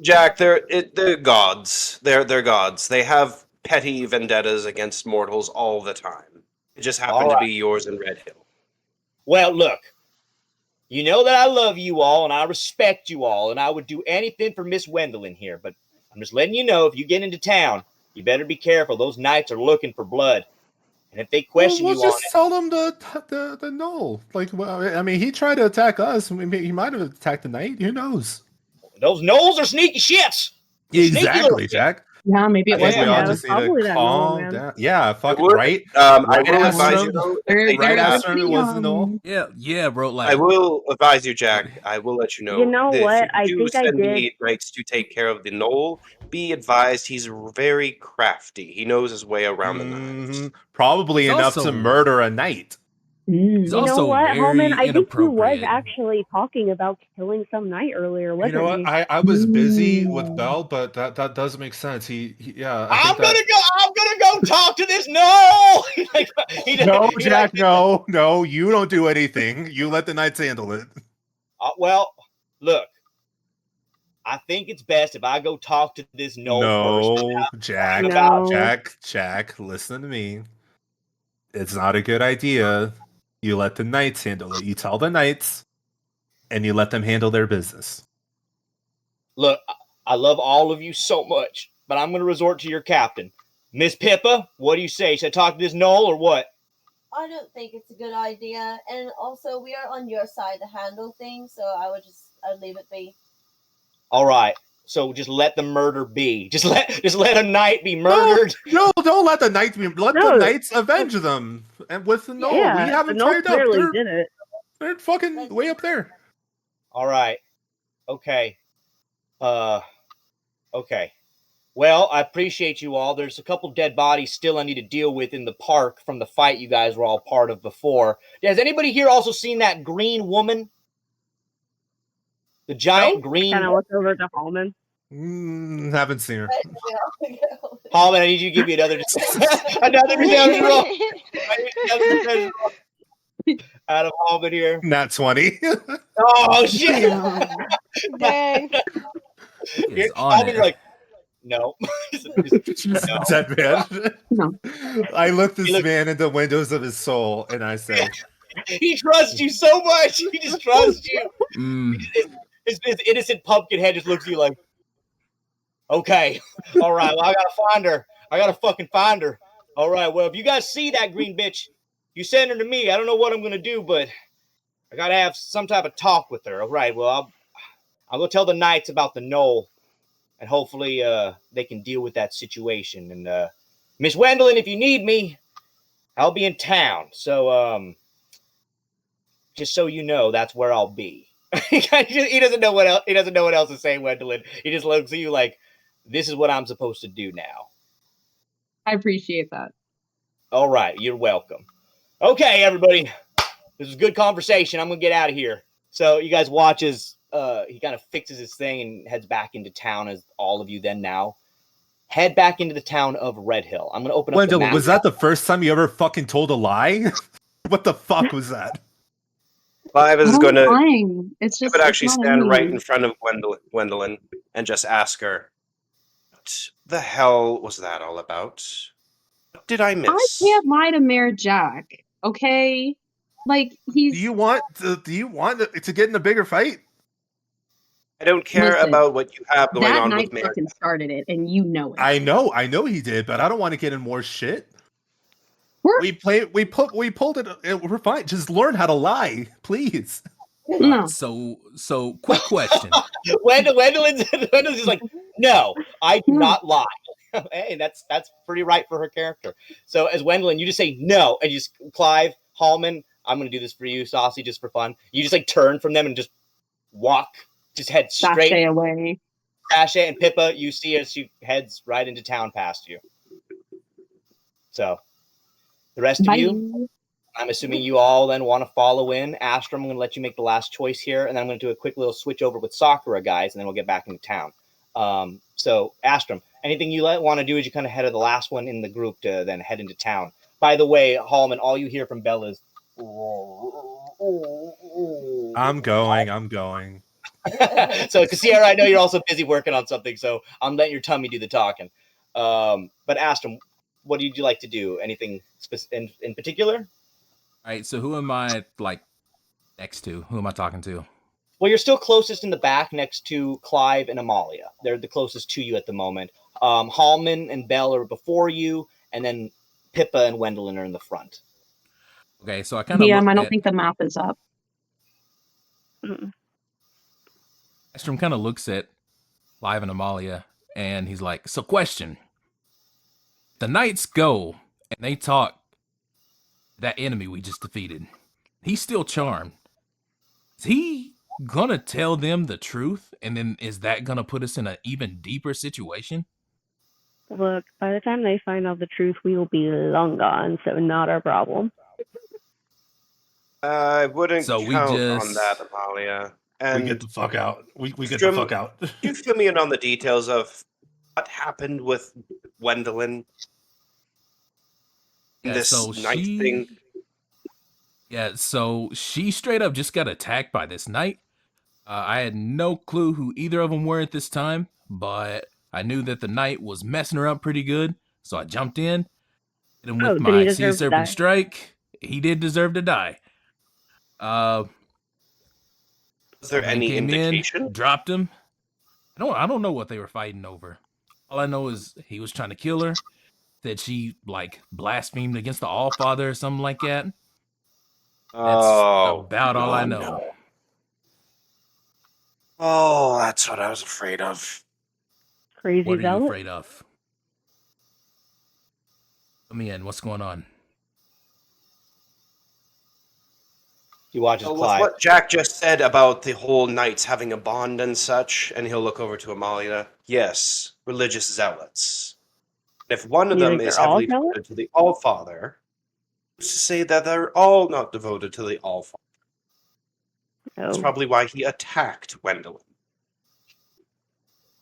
Jack, they're gods. They're gods. They have petty vendettas against mortals all the time. It just happened to be yours in Red Hill. Well, look, you know that I love you all and I respect you all, and I would do anything for Miss Wendeline here. But I'm just letting you know, if you get into town, you better be careful. Those knights are looking for blood, and if they question we'll you on just it, tell them the null. Like, well, I mean, he tried to attack us. I mean, he might have attacked the knight. Who knows? those gnolls are sneaky shits. They're sneaky Exactly, little Jack. Yeah, maybe it I think wasn't we all him. just need to probably that null, calm man. down. Yeah, fuck would, right. I Right, will advise you Astrum. though. Very, They Right, very have, Astrum. It was the null. Yeah, bro. Like, I will advise you, Jack. I will let you know. You know that what? If I you do think I send did. me knights to take care of the knoll, be advised he's very crafty. He knows his way around the knives. Probably He's enough to also- murder a knight. he's You know also what, very Halmon? I think he was inappropriate. actually talking about killing some knight earlier, wasn't You know what? he? I was busy with Bell, but that does make sense. Yeah. I'm gonna go talk to this no. No, Jack. No. You don't do anything. You let the knights handle it. Well, look, I think it's best if I go talk to this no first. No, Jack. No. Jack. Listen to me. It's not a good idea. You let the knights handle it. You tell the knights, and you let them handle their business. Look, I love all of you so much, but I'm going to resort to your captain. Miss Pippa, what do you say? Should I talk to this Knoll or what? I don't think it's a good idea, and also we are on your side to handle things, so I'd leave it be. All right, so just let the murder be. Just let a knight be murdered. No, don't let the knights be. Let No. the knights avenge them. And with the Knoll, Yeah, we have them the Knoll tied up. clearly did it. They're fucking way up there. All right, okay, okay. Well, I appreciate you all. There's a couple dead bodies still I need to deal with in the park from the fight you guys were all part of before. Has anybody here also seen that green woman? The giant green. Kind of look over to Halmon. Haven't seen her. Halmon, I need you to give me another perception roll. Out of Halmon here. Not 20. Oh shit! Dang. Halmon's like, no. No. Dead man. No. I look this man in the windows of his soul, and I say, He trusts you so much. He just trusts you. His innocent pumpkin head just looks at you like, okay, all right, well, I gotta find her. I gotta fucking find her. All right, well, if you guys see that green bitch, you send her to me. I don't know what I'm gonna do, but I gotta have some type of talk with her. All right, well, I'll go tell the knights about the knoll, and hopefully they can deal with that situation. And Miss Wendeline, if you need me, I'll be in town. So just so you know, that's where I'll be. He doesn't know what else. He doesn't know what else to say, Wendeline. He just looks at you like, "This is what I'm supposed to do now." I appreciate that. All right, you're welcome. Okay, everybody, this was a good conversation. I'm gonna get out of here. So you guys watch as he kind of fixes his thing and heads back into town, as all of you then now head back into the town of Red Hill. I'm going to open up the Wendeline, map. was that the first time you ever fucking told a lie? What the fuck was that? Clive I is don't going to. lying. It's I just, would it's actually not stand in right me. in front of Wendeline and just ask her, "What the hell was that all about? What did I I miss?" can't lie to Mayor Jack, okay? Like, he's... Do you want to get in a bigger fight? I don't care Listen, about what you have going that on night with Mayor. fucking started it, and you know it. I know he did, but I don't want to get in more shit. We're... We pulled it. We're fine. Just learn how to lie, please. No. So quick question. Wendelin's just like, no, I do No. not lie. Hey, that's pretty right for her character. So as Wendeline, you just say no, and you just, Clive, Halmon, I'm going to do this for you, Saucy, just for fun. You just like turn from them and just walk, just head straight. Sashay away. Sashay and Pippa, you see as she heads right into town past you. So the rest Bye. of you, I'm assuming you all then want to follow in. Astrum, I'm going to let you make the last choice here, and then I'm going to do a quick little switch over with Sakura, guys, and then we'll get back into town. So, Astrum, anything you want to do as you kind of head of the last one in the group to then head into town? By the way, Halmon, all you hear from Bella is... I'm going. So, Sierra, I know you're also busy working on something, so I'm letting your tummy do the talking. But Astrum, what would you like to do? Anything in particular? All right, so who am I like next to? Who am I talking to? Well, you're still closest in the back next to Clive and Amalia. They're the closest to you at the moment. Halmon and Belle are before you, and then Pippa and Wendeline are in the front. Okay, so I kind of DM, I don't think the map is up. Astrum kind of looks at Clive and Amalia, and he's like, so question. The knights go, and they talk that enemy we just defeated. He's still charmed. Is he gonna tell them the truth, and then is that gonna put us in an even deeper situation? Look, by the time they find out the truth, we will be long gone, so not our problem. I wouldn't So we count just... on that, Amalia. And we get the fuck out. We get the fuck out. You fill me in on the details of what happened with Wendeline. Yeah, This so night thing. Yeah, so she straight up just got attacked by this knight. I had no clue who either of them were at this time, but I knew that the knight was messing her up pretty good, so I jumped in, hit him with my Sea Serpent Strike. He did deserve to die. Was there any indication? Dropped him. I don't know what they were fighting over. All I know is he was trying to kill her. That she like blasphemed against the Allfather or something like that. That's about all I know. No. Oh, that's what I was afraid of. Crazy What are zealot? you afraid of? Let me in. What's going on? You watch as With Clive. what Jack just said about the whole knights having a bond and such, and he'll look over to Amalia. Yes, religious zealots. If one of You them think is they're all heavily devoted to the Allfather, to say that they're all not devoted to the Allfather. That's probably why he attacked Wendeline.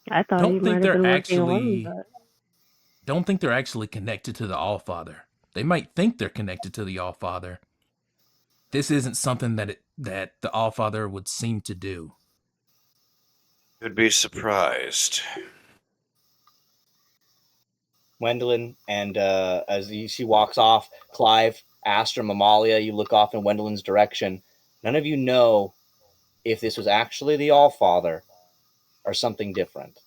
I thought he might have been working alone, but... Don't think they're actually connected to the Allfather. They might think they're connected to the Allfather. This isn't something that the Allfather would seem to do. You'd be surprised. Wendeline, and as she walks off, Clive, Astrum, Amalia, you look off in Wendeline's direction. None of you know if this was actually the Allfather or something different.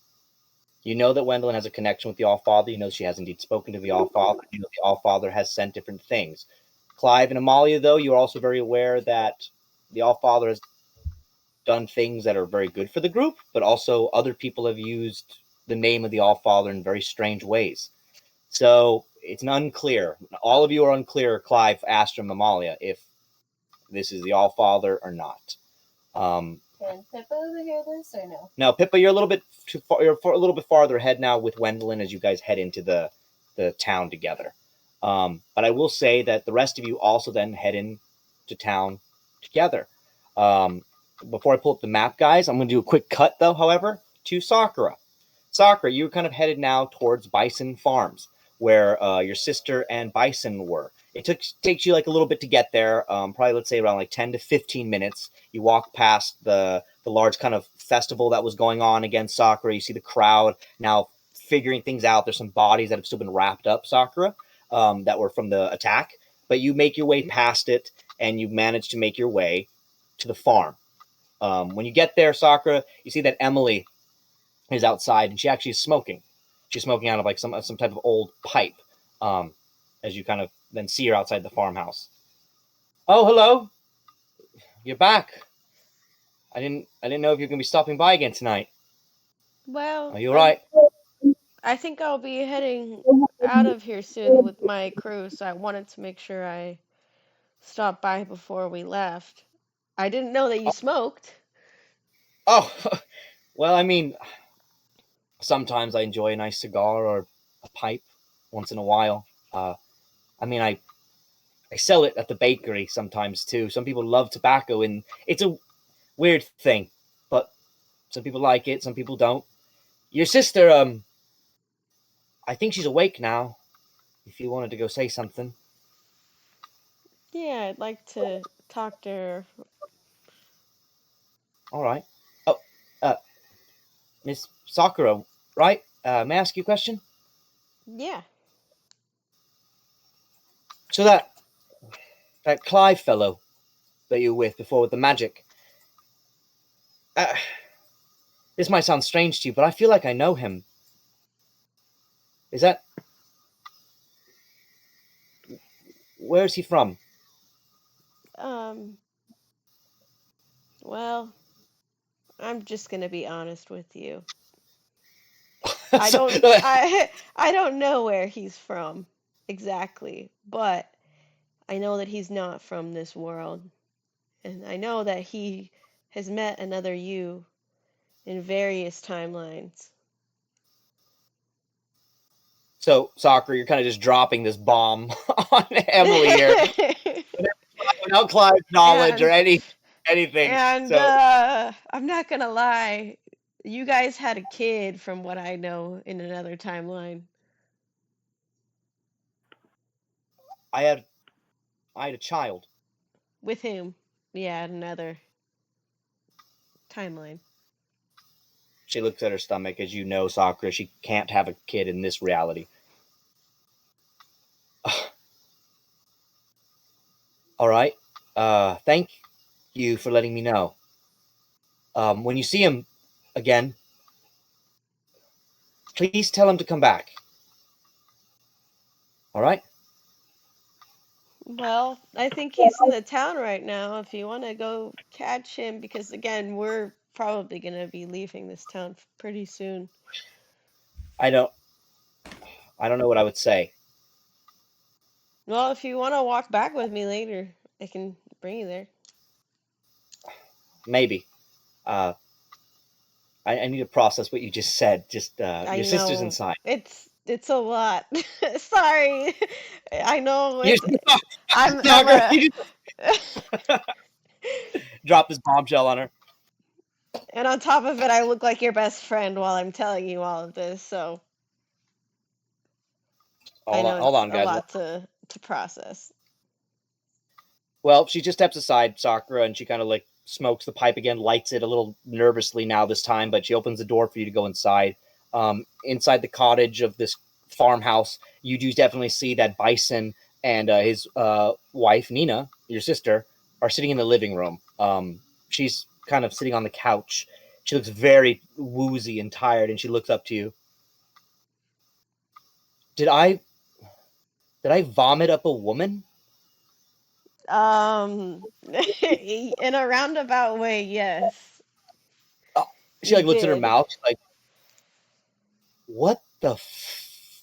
You know that Wendeline has a connection with the Allfather. You know she has indeed spoken to the Allfather. You know the Allfather has sent different things. Clive and Amalia, though, you're also very aware that the Allfather has done things that are very good for the group, but also other people have used the name of the Allfather in very strange ways. So it's unclear. All of you are unclear, Clive, Astrum, Amalia, if this is the Allfather or not. Can Pippa overhear this or no? Now, Pippa, you're a little bit too far. You're a little bit farther ahead now with Wendeline as you guys head into the town together. But I will say that the rest of you also then head into town together. Before I pull up the map, guys, I'm going to do a quick cut, though, however, to Sakura. Sakura, you were kind of headed now towards Bison Farms, where your sister and Bison were. It takes you like a little bit to get there, probably let's say around like 10 to 15 minutes. You walk past the large kind of festival that was going on against Sakura. You see the crowd now figuring things out. There's some bodies that have still been wrapped up, Sakura, that were from the attack. But you make your way past it, and you manage to make your way to the farm. When you get there, Sakura, you see that Emily is outside, and she actually is smoking. She's smoking out of like some type of old pipe. As you kind of then see her outside the farmhouse. Oh, hello! You're back. I didn't know if you were gonna be stopping by again tonight. Well, Are you all right? I think I'll be heading out of here soon with my crew, so I wanted to make sure I stopped by before we left. I didn't know that you smoked. Oh, well, I mean, sometimes I enjoy a nice cigar or a pipe once in a while. I mean, I sell it at the bakery sometimes too. Some people love tobacco, and it's a weird thing, but some people like it, some people don't. Your sister, I think she's awake now. If you wanted to go say something. Yeah, I'd like to talk to her. All right. Oh, Miss Sakura, right? May I ask you a question? Yeah. So that Clive fellow that you were with before with the magic. This might sound strange to you, but I feel like I know him. Is that... Where is he from? Well, I'm just gonna be honest with you. So- I don't know where he's from exactly, but I know that he's not from this world. And I know that he has met another you in various timelines. So, Sakura, you're kind of just dropping this bomb on Emily here. Without Clive's knowledge or anything. And So, I'm not gonna lie, you guys had a kid from what I know in another timeline. I had a child. With whom? Yeah, another timeline. She looks at her stomach. As you know, Sakura, she can't have a kid in this reality. All right. Thank you for letting me know. When you see him again, please tell him to come back. All right? Well, I think he's in the town right now if you want to go catch him, because again, we're probably going to be leaving this town pretty soon. I don't know what I would say. Well, if you want to walk back with me later, I can bring you there. Maybe. I need to process what you just said. Just your sister's know. inside. It's a lot. Sorry. I know. You- I'm Sakura, a... you drop this bombshell on her. And on top of it, I look like your best friend while I'm telling you all of this, so Hold on, a guys. lot to process. Well, she just steps aside, Sakura, and she kind of like smokes the pipe again, lights it a little nervously now this time, but she opens the door for you to go inside. Inside the cottage of this farmhouse, you do definitely see that Bison and his wife, Nina, your sister, are sitting in the living room. She's kind of sitting on the couch. She looks very woozy and tired, and she looks up to you. Did I vomit up a woman? In a roundabout way, yes. She like You looks at her did. mouth, she's like, what the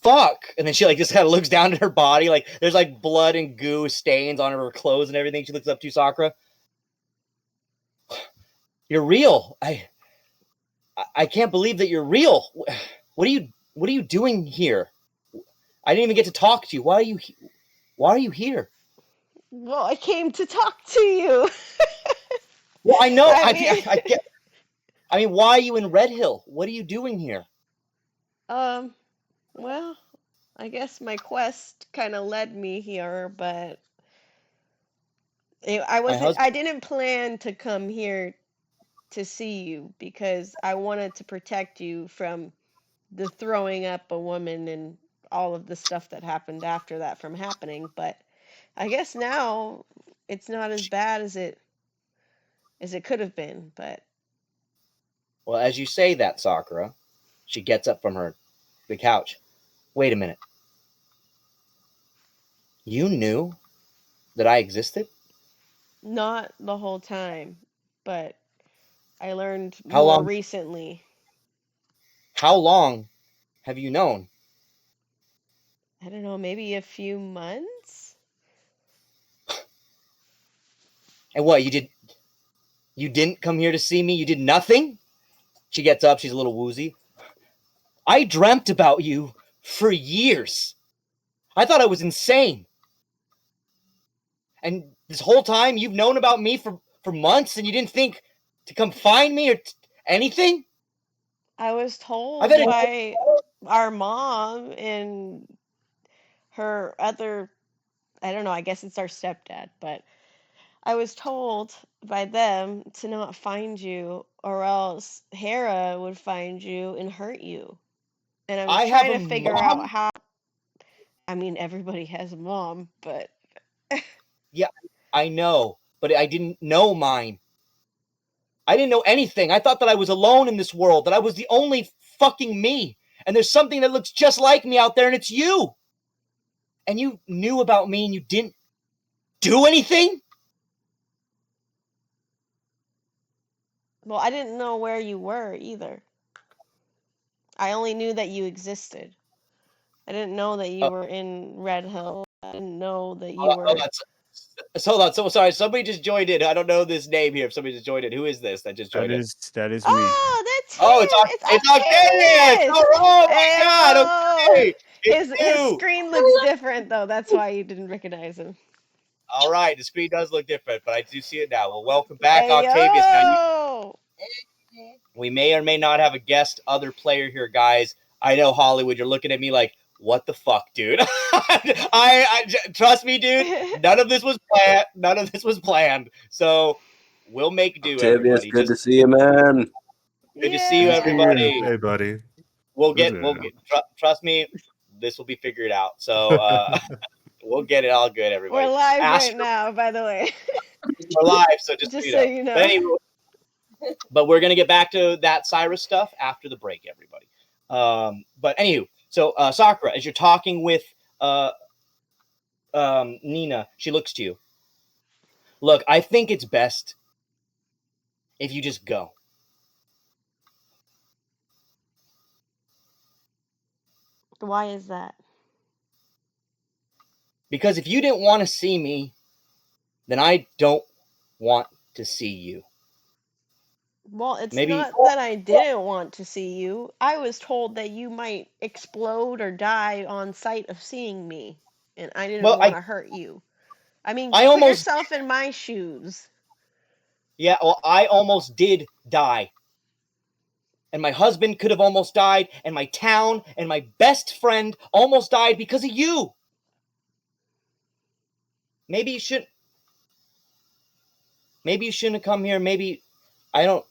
fuck? And then she like just kind of looks down at her body, like there's like blood and goo stains on her clothes and everything. She looks up to you, Sakura. You're real. I can't believe that you're real. What are you doing here? I didn't even get to talk to you. Why are you here? Well, I came to talk to you. Well, I know. I I mean- get. I mean, why are you in Red Hill? What are you doing here? Well, I guess my quest kind of led me here, but My husband. I didn't plan to come here to see you because I wanted to protect you from the throwing up a woman and all of the stuff that happened after that from happening, but I guess now it's not as bad as it could have been, but Well, as you say that, Sakura, she gets up from the couch. Wait a minute. You knew that I existed? not the whole time, but I learned How more long? recently. How long have you known? I don't know, maybe a few months? And what, you didn't come here to see me? You did nothing? She gets up, she's a little woozy. I dreamt about you for years. I thought I was insane. And this whole time you've known about me for months and you didn't think to come find me or anything? I was told I've had by our mom and her other, I don't know, I guess it's our stepdad, but I was told by them to not find you or else Hera would find you and hurt you. And I was I have trying a to figure out mom? how, I mean, everybody has a mom, but Yeah, I know, but I didn't know mine. I didn't know anything. I thought that I was alone in this world, that I was the only fucking me. And there's something that looks just like me out there, and it's you. And you knew about me and you didn't do anything? well, I didn't know where you were either. I only knew that you existed. I didn't know that you Oh, were in Red Hill. I didn't know that you hold were. on. Hold on. So sorry. Somebody just joined in. I don't know this name here. If somebody just joined in, who is this that just joined in? That is me. Oh, that's Oh, him! it's Octavius! Octavius! Oh my God! Ayo! Okay, it's His you. screen looks different though. That's why you didn't recognize him. All right, the screen does look different, but I do see it now. Well, welcome back, Octavius. Ayo! We may or may not have a guest other player here, guys. I know Hollywood, you're looking at me like, what the fuck, dude? I trust me, dude. None of this was planned. None of this was planned. So we'll make do, Octavius, everybody. good Just to see you, man. good to see you, Good to see you. everybody. Hey, buddy. We'll get. Trust me, this will be figured out. So we'll get it all good, We're everybody. live right Astro, now, by the way. we're live, so just Just so you so know. you But know. anyway, but we're gonna get back to that Sirus stuff after the break, everybody. But anywho, so Sakura, as you're talking with Nina, she looks to you. Look, I think it's best if you just go. Why is that? Because if you didn't want to see me, then I don't want to see you. Well, it's Maybe. not that I didn't want to see you. I was told that you might explode or die on sight of seeing me, and I didn't Well, want to hurt you. I mean, I put almost. yourself in my shoes. Yeah, well, I almost did die. And my husband could have almost died, and my town and my best friend almost died because of you. Maybe you shouldn't. Maybe you shouldn't have come here. Maybe I don't.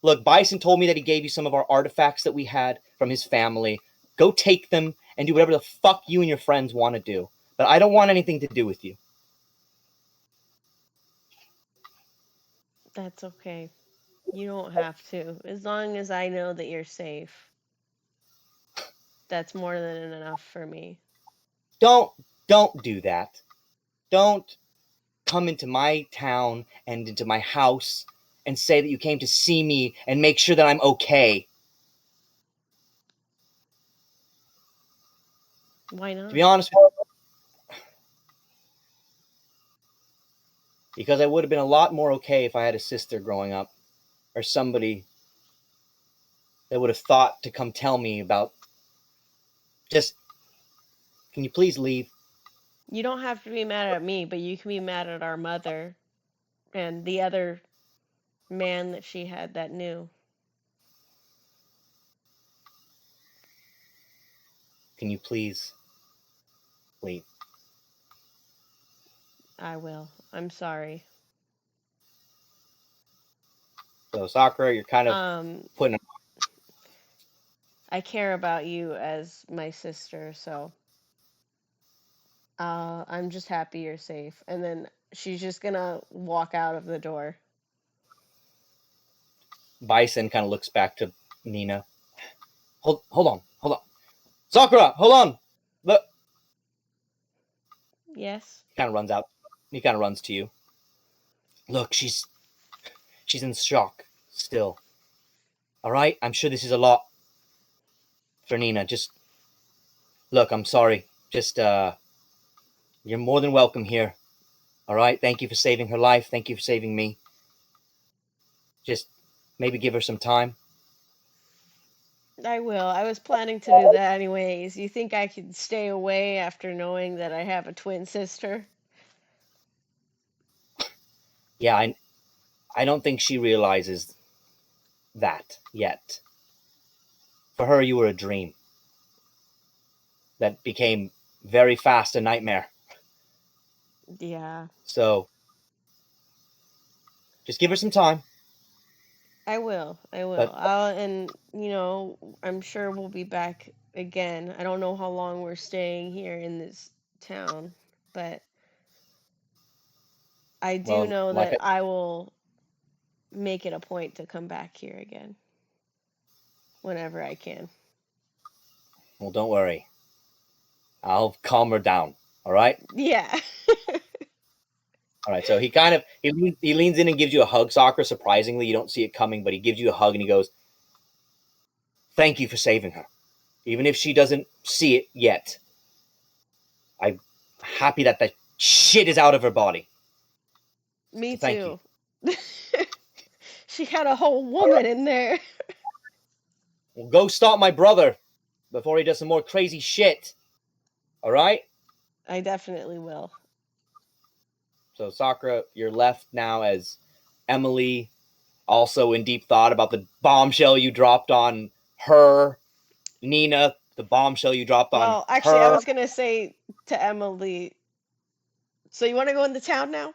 Look, Bison told me that he gave you some of our artifacts that we had from his family. Go take them and do whatever the fuck you and your friends want to do. But I don't want anything to do with you. That's okay. You don't have to. As long as I know that you're safe. That's more than enough for me. Don't do that. Don't come into my town and into my house and say that you came to see me and make sure that I'm okay. Why not? To be honest, because I would have been a lot more okay if I had a sister growing up or somebody that would have thought to come tell me about. Just, can you please leave? You don't have to be mad at me, but you can be mad at our mother and the other man that she had that knew. can you please leave? I will. I'm sorry. So Sakura, you're kind of putting. I care about you as my sister, so I'm just happy you're safe. And then she's just gonna walk out of the door. Bison kind of looks back to Nina. Hold on. Sakura, hold on. Look. Yes. He kind of runs out. He kind of runs to you. Look, she's in shock still. All right? I'm sure this is a lot for Nina. Just look, I'm sorry. Just you're more than welcome here. All right? Thank you for saving her life. Thank you for saving me. Just maybe give her some time. I will. I was planning to do that anyways. You think I could stay away after knowing that I have a twin sister? Yeah, I don't think she realizes that yet. For her, you were a dream that became very fast a nightmare. Yeah. So just give her some time. I will. But And I'm sure we'll be back again. I don't know how long we're staying here in this town, but I do know that I will make it a point to come back here again whenever I can. Well, don't worry. I'll calm her down. All right. Yeah. All right. So he kind of he leans in and gives you a hug, Sakura. Surprisingly, you don't see it coming, but he gives you a hug and he goes, "Thank you for saving her, even if she doesn't see it yet. I'm happy that shit is out of her body." Me Thank too. She had a whole woman in there. Well, go stop my brother before he does some more crazy shit. All right? I definitely will. So, Sakura, you're left now as Emily, also in deep thought about the bombshell you dropped on her. Nina, the bombshell you dropped on Well, actually, I her. was going to say to Emily, so you want to go into town now?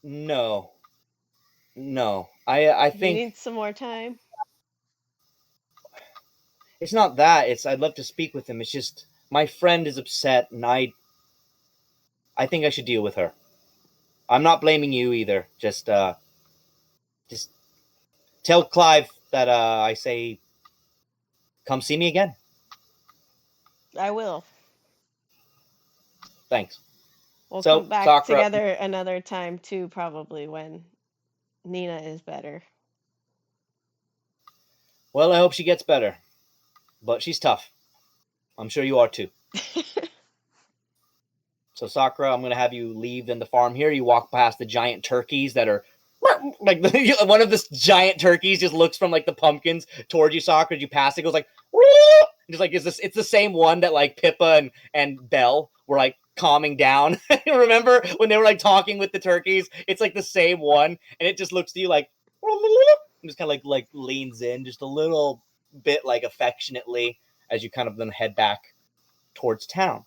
No. I You think need some more time? it's not that. I'd love to speak with him. It's just my friend is upset, and I think I should deal with her. I'm not blaming you either. Just tell Clive that I say, come see me again. I will. Thanks. We'll So, come back Sakura, together another time too, probably when Nina is better. Well, I hope she gets better. But she's tough. I'm sure you are too. So, Sakura, I'm going to have you leave the farm here. You walk past the giant turkeys that are like one of the giant turkeys just looks from like the pumpkins towards you, Sakura. As you pass it, goes like, just like it's the same one that like Pippa and Belle were like calming down. Remember when they were like talking with the turkeys? It's like the same one, and it just looks to you like, and just kind of like leans in just a little bit like affectionately as you kind of then head back towards town.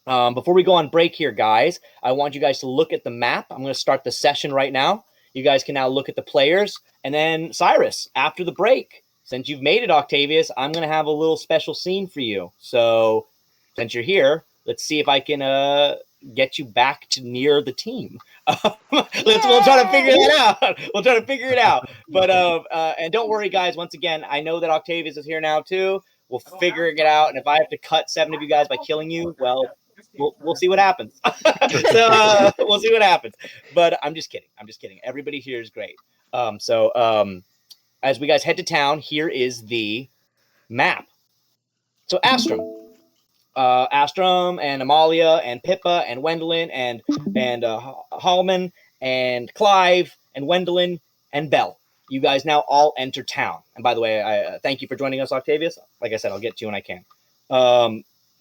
Before we go on break here, guys, I want you guys to look at the map. I'm going to start the session right now. You guys can now look at the players. And then, Sirus, after the break, since you've made it, Octavius, I'm going to have a little special scene for you. So, since you're here, let's see if I can get you back to near the team. We'll try to figure that out. We'll try to figure it out. But and don't worry, guys. Once again, I know that Octavius is here now, too. We'll figure it out. And if I have to cut 7 of you guys by killing you, well, we'll see what happens. So we'll see what happens. But I'm just kidding. Everybody here is great. As we guys head to town, here is the map. So Astrum and Amalia and Pippa and Wendeline and Halmon and Clive and Wendeline and Belle. You guys now all enter town. And by the way, I thank you for joining us, Octavius. Like I said, I'll get to you when I can.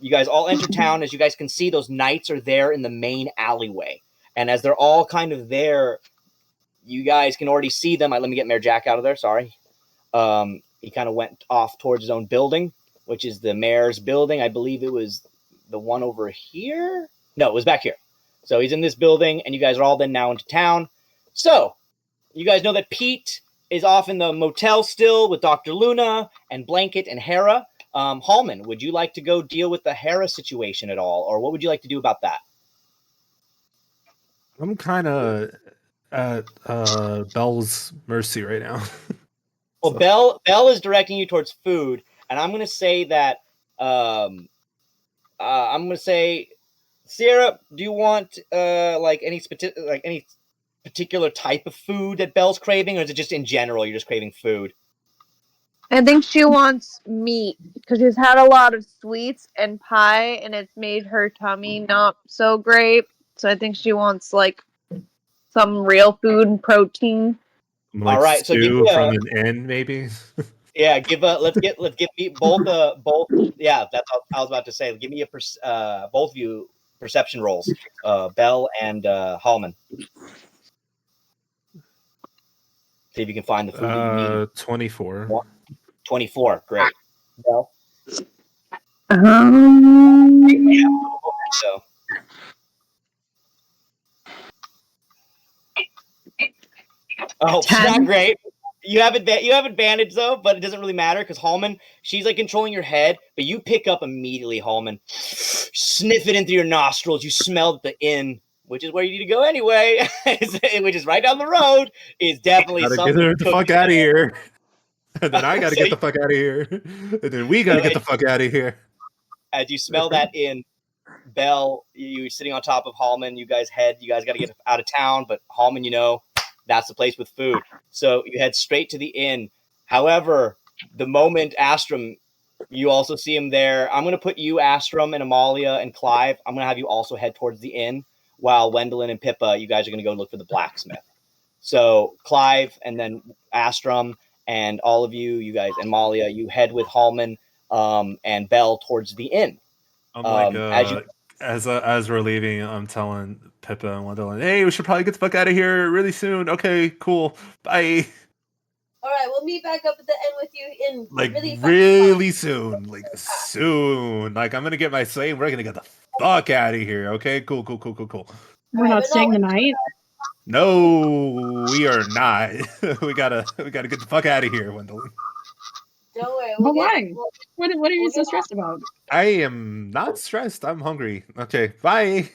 You guys all enter town. As you guys can see, those knights are there in the main alleyway. And as they're all kind of there, you guys can already see them. Let me get Mayor Jack out of there. Sorry. he kind of went off towards his own building, which is the mayor's building. I believe it was the one over here. No, it was back here. So he's in this building, and you guys are all then now into town. So you guys know that Pete is off in the motel still with Dr. Luna and Blanket and Hera. Halmon, would you like to go deal with the Hera situation at all, or what would you like to do about that? I'm kind of at Belle's mercy right now. Well, Belle is directing you towards food, and I'm going to say that I'm going to say, Sarah, do you want any particular type of food that Belle's craving, or is it just in general you're just craving food? I think she wants meat because she's had a lot of sweets and pie, and it's made her tummy not so great. So I think she wants like some real food and protein. Like all right, so stew from an inn, maybe. Yeah, let's get me both. Yeah, that's what I was about to say. Give me both of you perception rolls, Belle and Halmon. See if you can find the food that you need. 24. 24, great. Belle. So. Oh, she's not great. You have advantage though, but it doesn't really matter because Halmon, she's like controlling your head, but you pick up immediately, Halmon. Sniff it into your nostrils. You smell the inn, which is where you need to go anyway, which is right down the road. Is definitely Gotta something. get the fuck out of here. And then I gotta get the fuck out of here. And then we gotta get the fuck out of here. As you smell that inn, Belle, you sitting on top of Halmon. You guys gotta get out of town, but Halmon, that's the place with food. So you head straight to the inn. However, the moment Astrum, you also see him there. I'm going to put you, Astrum, and Amalia, and Clive. I'm going to have you also head towards the inn, while Wendeline and Pippa, you guys are going to go look for the blacksmith. So Clive and then Astrum and all of you guys, and Amalia, you head with Halmon and Belle towards the inn. As we're leaving, I'm telling Pippa and Wendeline, hey, we should probably get the fuck out of here really soon. Okay, cool. Bye. All right, we'll meet back up at the end with you in really soon. Like soon. Like I'm gonna get my sleigh and we're gonna get the fuck out of here. Okay, cool. We're not staying the night. No, we are not. we gotta get the fuck out of here, Wendeline. Don't worry. But why? What are you so stressed about? I am not stressed. I'm hungry. Okay, bye.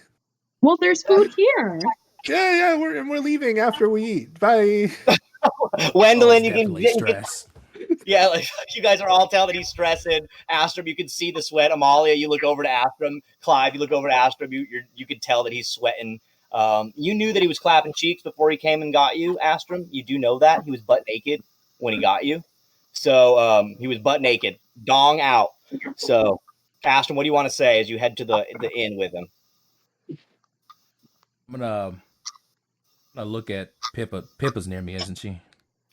Well, there's food here. Yeah, we're leaving after we eat. Bye. Wendeline, you can stress. Yeah, like you guys are all telling that he's stressing. Astrum, you can see the sweat. Amalia, you look over to Astrum. Clive, you look over to Astrum. You can tell that he's sweating. You knew that he was clapping cheeks before he came and got you, Astrum. You do know that he was butt naked when he got you. So he was butt naked, dong out. So, Astrum, what do you want to say as you head to the inn with him? I'm gonna look at Pippa. Pippa's near me, isn't she?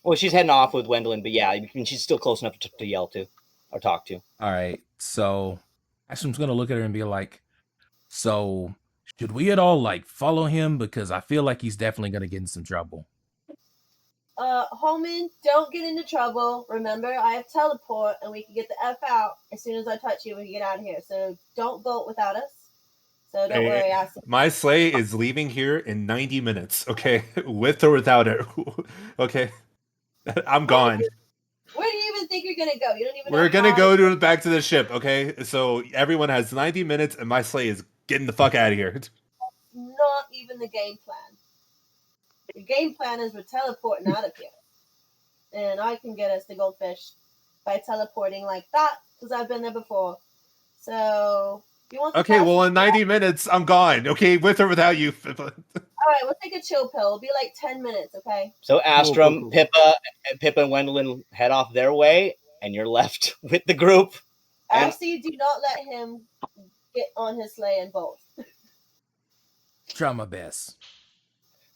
Well, she's heading off with Wendeline, but yeah, she's still close enough to yell to or talk to. All right, so Astrum's gonna look at her and be like, "So, should we at all follow him? Because I feel like he's definitely gonna get in some trouble." Halmon, don't get into trouble. Remember, I have teleport, and we can get the F out as soon as I touch you. We can get out of here. So don't vote without us. So don't worry. My sleigh is leaving here in 90 minutes. Okay, with or without it. Okay, I'm gone. Where do you even think you're gonna go? You don't even. We're gonna go back to the ship. Okay, so everyone has 90 minutes, and my sleigh is getting the fuck out of here. Not even the game plan. The game plan is we're teleporting out of here. And I can get us to Goldfish by teleporting like that, because I've been there before. So, you want Okay, well, in 90 minutes, I'm gone. Okay, with or without you. Alright, we'll take a chill pill. It'll be like 10 minutes, okay? So, Astrum, cool. Pippa and Wendeline head off their way, and you're left with the group. Actually, do not let him get on his sleigh and bolt. Try my best.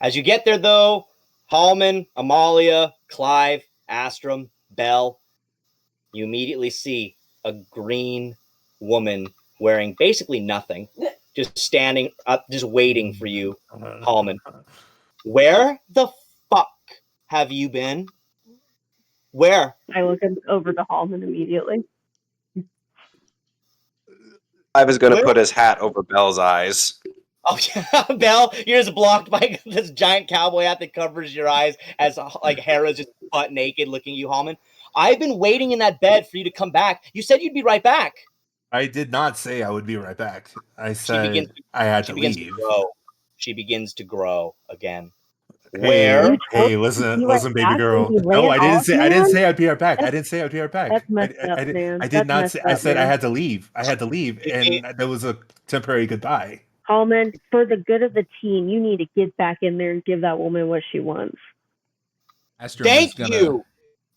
As you get there, though, Halmon, Amalia, Clive, Astrum, Belle, you immediately see a green woman wearing basically nothing, just standing up, just waiting for you, Halmon. Where the fuck have you been? Where? I look over the Halmon immediately. I was going to Where? put his hat over Belle's eyes. Oh yeah, Belle, you're just blocked by this giant cowboy hat that covers your eyes as like Hera's just butt naked looking at you, Halmon. I've been waiting in that bed for you to come back. You said you'd be right back. I did not say I would be right back. I said begins- I had to begins leave. to grow. She begins to grow again. Hey, Where? listen, right listen, baby back girl. when you No, ran I didn't off, say. I didn't man? say I'd be right back. I That's- didn't say I'd be right back. That's messed up, I man. did That's not messed say. I up, said I man. had to leave. I had to leave, and that was a temporary goodbye. Halmon, for the good of the team, you need to get back in there and give that woman what she wants. Thank you.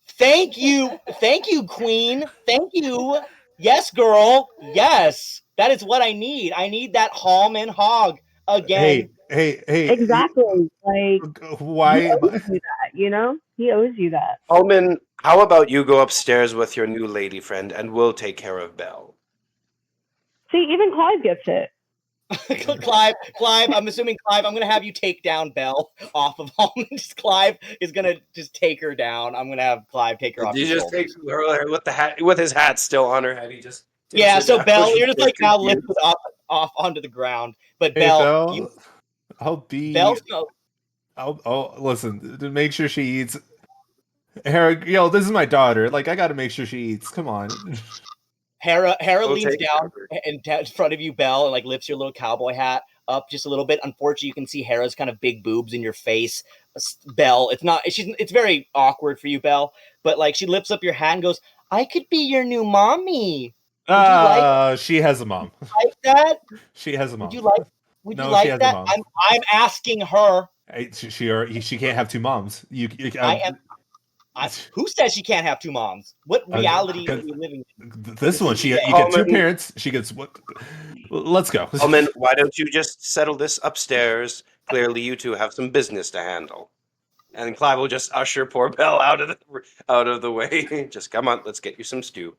Thank you. Thank you, Queen. Thank you. Yes, girl. Yes. That is what I need. I need that Halmon hog again. Hey. Exactly. Like, why? He owes you that, you know? He owes you that. Halmon, how about you go upstairs with your new lady friend, and we'll take care of Belle. See, even Clive gets it. Clive, I'm assuming Clive, I'm going to have you take down Belle off of Halmon. Just Clive is going to just take her down. I'm going to have Clive take her off You your just shoulders. take her with the hat, with his hat still on her head. He just Yeah, so down. Belle, you're just She's like now confused. lifted off onto the ground. But Hey, Belle, you, I'll be. Belle's no, I'll listen to make sure she eats. Hera, this is my daughter. Like, I got to make sure she eats. Come on. Hera We'll leans take care down of her. in front of you, Belle, and like lifts your little cowboy hat up just a little bit. Unfortunately, you can see Hera's kind of big boobs in your face. Belle, it's very awkward for you, Belle. But like she lifts up your hat and goes, "I could be your new mommy. Would you like She has a mom. like that? She has a mom. Would you like? Would No, you like she has that? a mom. I'm asking her. She can't have two moms. I am. Who says she can't have two moms? What reality are we living in? This one, you get two parents. She gets what? Let's go. Halmon, why don't you just settle this upstairs? Clearly, you two have some business to handle. And Clive will just usher poor Belle out of the way. Just come on, let's get you some stew.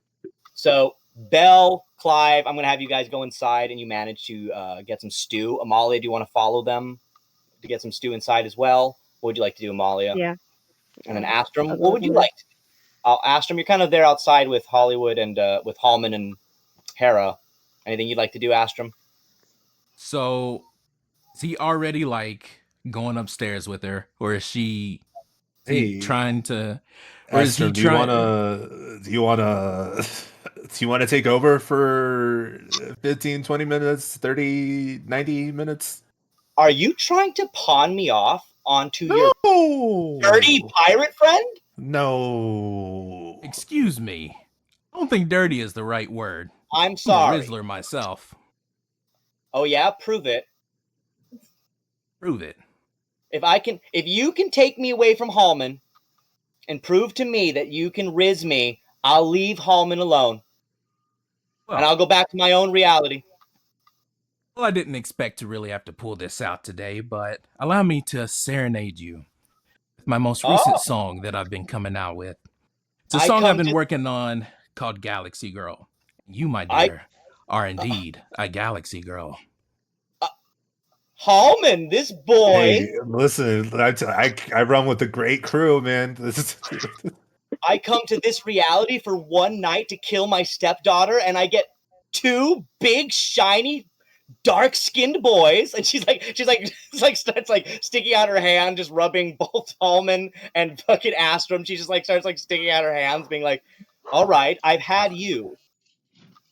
So Belle, Clive, I'm gonna have you guys go inside, and you manage to get some stew. Amalia, do you want to follow them to get some stew inside as well? What would you like to do, Amalia? Yeah. And then Astrum, what would you like? Astrum, you're kind of there outside with Hollywood and with Halmon and Hera. Anything you'd like to do, Astrum? So, is he already like going upstairs with her, or is she? Is he trying to? Or is he Astrum, trying? do you wanna take over for 15, 20 minutes, 30, 90 minutes? Are you trying to pawn me off onto your dirty pirate friend? No. Excuse me. I don't think dirty is the right word. I'm sorry. I'm a Rizzler myself. Oh yeah, prove it. Prove it. If you can take me away from Halmon and prove to me that you can Riz me, I'll leave Halmon alone. Well, and I'll go back to my own reality. Well, I didn't expect to really have to pull this out today, but allow me to serenade you with my most recent song that I've been coming out with. It's a song I've been working on called Galaxy Girl. You, my dear, are indeed a Galaxy Girl. Halmon, this boy. Hey, listen, I run with a great crew, man. I come to this reality for one night to kill my stepdaughter, and I get two big, shiny, dark-skinned boys, and she's starts sticking out her hand, just rubbing both Halmon and fucking Astrum. She just starts sticking out her hands, being like, "All right, I've had you.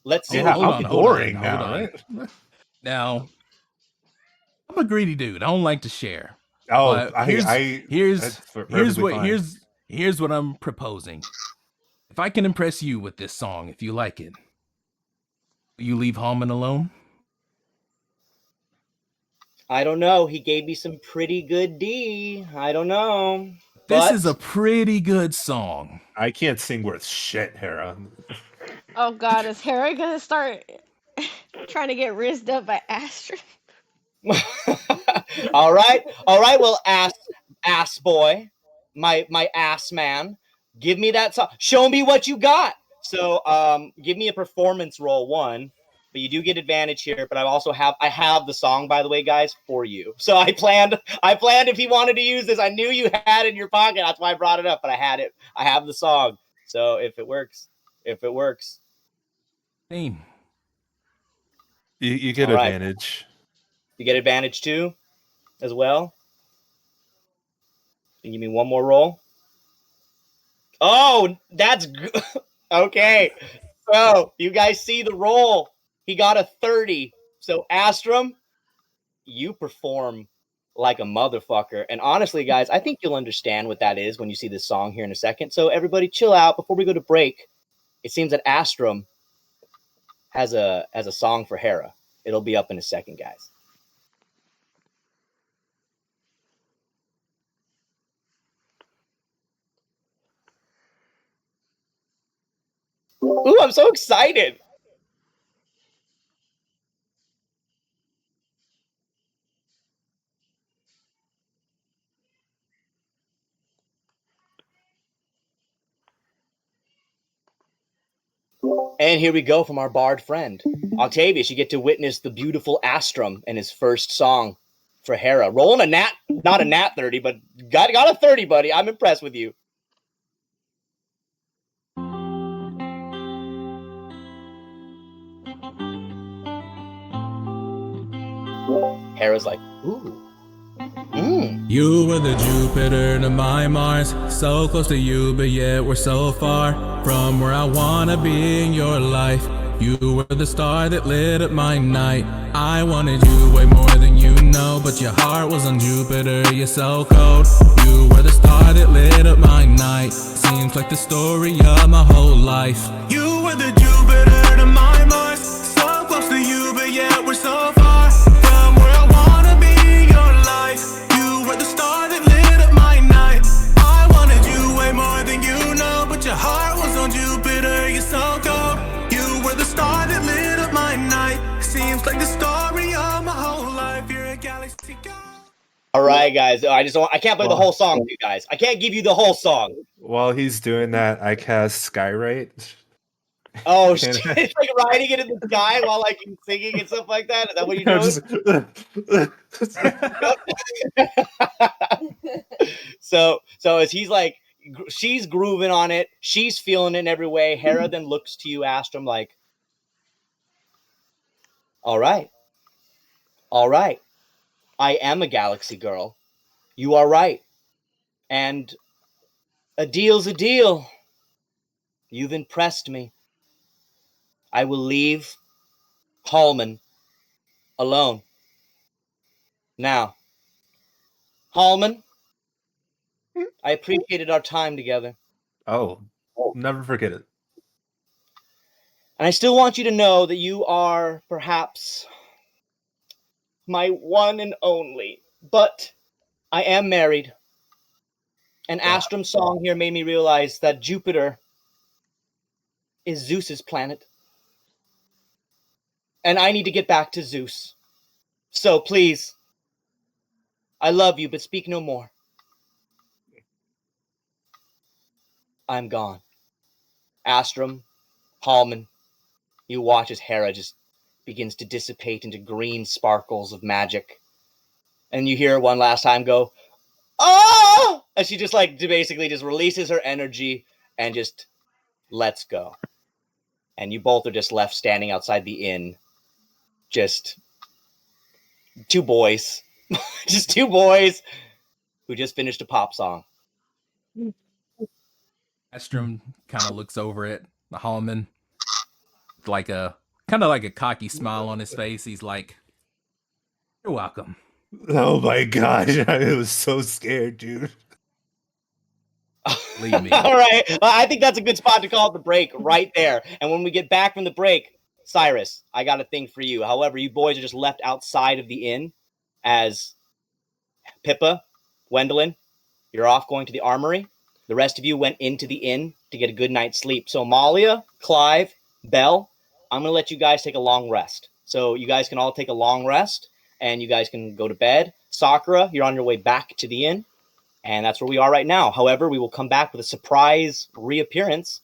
Let's see." I'm boring now, right? Now, I'm a greedy dude. I don't like to share. Oh, here's what I'm proposing. If I can impress you with this song, if you like it, will you leave Halmon alone? I don't know. He gave me some pretty good D. I don't know. This is a pretty good song. I can't sing worth shit, Hera. Oh God, is Hera gonna start trying to get rizzed up by Astra? All right. Well, ass boy, my ass man, give me that song. Show me what you got. So, give me a performance roll 1. but you do get advantage here. But I have the song, by the way, guys, for you. So I planned if he wanted to use this. I knew you had it in your pocket. That's why I brought it up. But I had it. I have the song. So if it works. Team. You get advantage. You get advantage too, as well. Can you give me one more roll? Oh, that's good. Okay. So you guys see the roll. He got a 30. So Astrum, you perform like a motherfucker. And honestly, guys, I think you'll understand what that is when you see this song here in a second. So everybody chill out before we go to break. It seems that Astrum has a song for Hera. It'll be up in a second, guys. Ooh, I'm so excited. And here we go from our bard friend. Octavius, you get to witness the beautiful Astrum and his first song for Hera. Rolling a nat, not a nat 30, but got a 30, buddy. I'm impressed with you. Hera's like, ooh. You were the Jupiter to my Mars, so close to you, but yet we're so far from where I wanna be in your life. You were the star that lit up my night. I wanted you way more than you know, but your heart was on Jupiter, you're so cold. You were the star that lit up my night. Seems like the story of my whole life. You were the Jupiter to my Mars, so close to you, but yet we're so far from where I wanna be in your life. You were the star that lit up my night. I wanted you way more than you know, but your heart was on Jupiter, you're so cold. You were the star that lit up my night. Seems like the story of my whole life. You're a galaxy girl. All right, guys. I can't play the whole song to you guys. I can't give you the whole song. While he's doing that, I cast Skywrite. Oh shit! It's like riding it in the sky while like he's singing and stuff like that. Is that what you're doing? So as he's like, she's grooving on it, she's feeling it in every way. Hera then looks to you, Astrum, like, all right, I am a galaxy girl. You are right, and a deal's a deal. You've impressed me. I will leave Halmon alone. Now, Halmon, I appreciated our time together. Oh, never forget it. And I still want you to know that you are perhaps my one and only, but I am married. And Astrum's song here made me realize that Jupiter is Zeus's planet. And I need to get back to Zeus. So please, I love you, but speak no more. I'm gone. Astrum, Halmon, you watch as Hera just begins to dissipate into green sparkles of magic. And you hear her one last time go, oh! And she just like basically just releases her energy and just lets go. And you both are just left standing outside the inn. Just two boys. Just two boys who just finished a pop song. Astrum kind of looks over at the Halmon, like a kind of like a cocky smile on his face. He's like, "You're welcome." Oh my gosh, I was so scared, dude. Leave me. All right, I think that's a good spot to call it the break right there. And when we get back from the break, Sirus, I got a thing for you. However, you boys are just left outside of the inn as Pippa, Wendeline, you're off going to the armory. The rest of you went into the inn to get a good night's sleep. So Amalia, Clive, Belle, I'm going to let you guys take a long rest. So you guys can all take a long rest, and you guys can go to bed. Sakura, you're on your way back to the inn, and that's where we are right now. However, we will come back with a surprise reappearance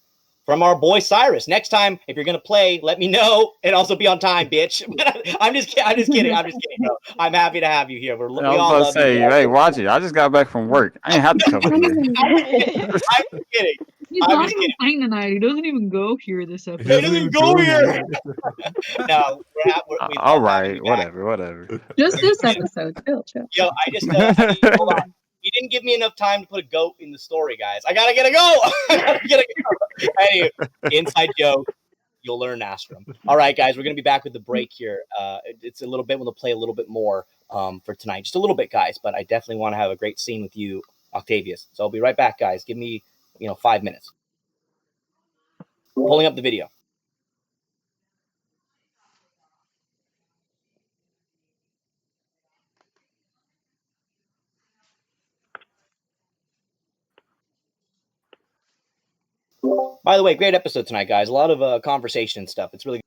from our boy Sirus. Next time, if you're gonna play, let me know and also be on time, bitch. I'm just kidding. Bro. I'm happy to have you here. We I all was love about to say, you. hey, watch it. I just got back from work. I ain't have to come here. I'm kidding. He's I'm not just even kidding. playing tonight. He doesn't even go here this episode. He doesn't even go here. No, we All right, whatever. Just this episode. Chill. Yo, I just hold on. You didn't give me enough time to put a goat in the story, guys. I gotta get a go. Anyway, inside joke. You'll learn Astrum. All right, guys, we're gonna be back with the break here. It's a little bit. We'll play a little bit more for tonight, just a little bit, guys. But I definitely want to have a great scene with you, Octavius. So I'll be right back, guys. Give me 5 minutes. Pulling up the video. By the way, great episode tonight, guys. A lot of conversation and stuff. It's really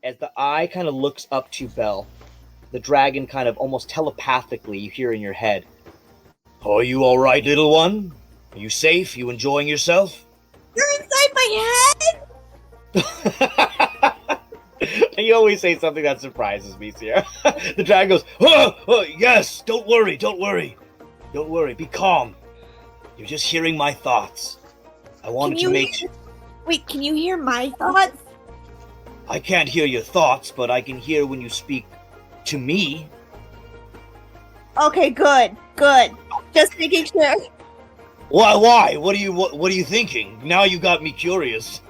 good. As the eye kind of looks up to Belle, the dragon kind of almost telepathically, you hear in your head, "Are you all right, little one? Are you safe? You enjoying yourself?" You're inside my head? You always say something that surprises me, Sierra. The dragon goes, oh, yes, don't worry. Be calm. You're just hearing my thoughts. I wanted to make sure. Wait, can you hear my thoughts? I can't hear your thoughts, but I can hear when you speak to me. Okay, good. Just making sure. Why? What are you thinking? Now you got me curious.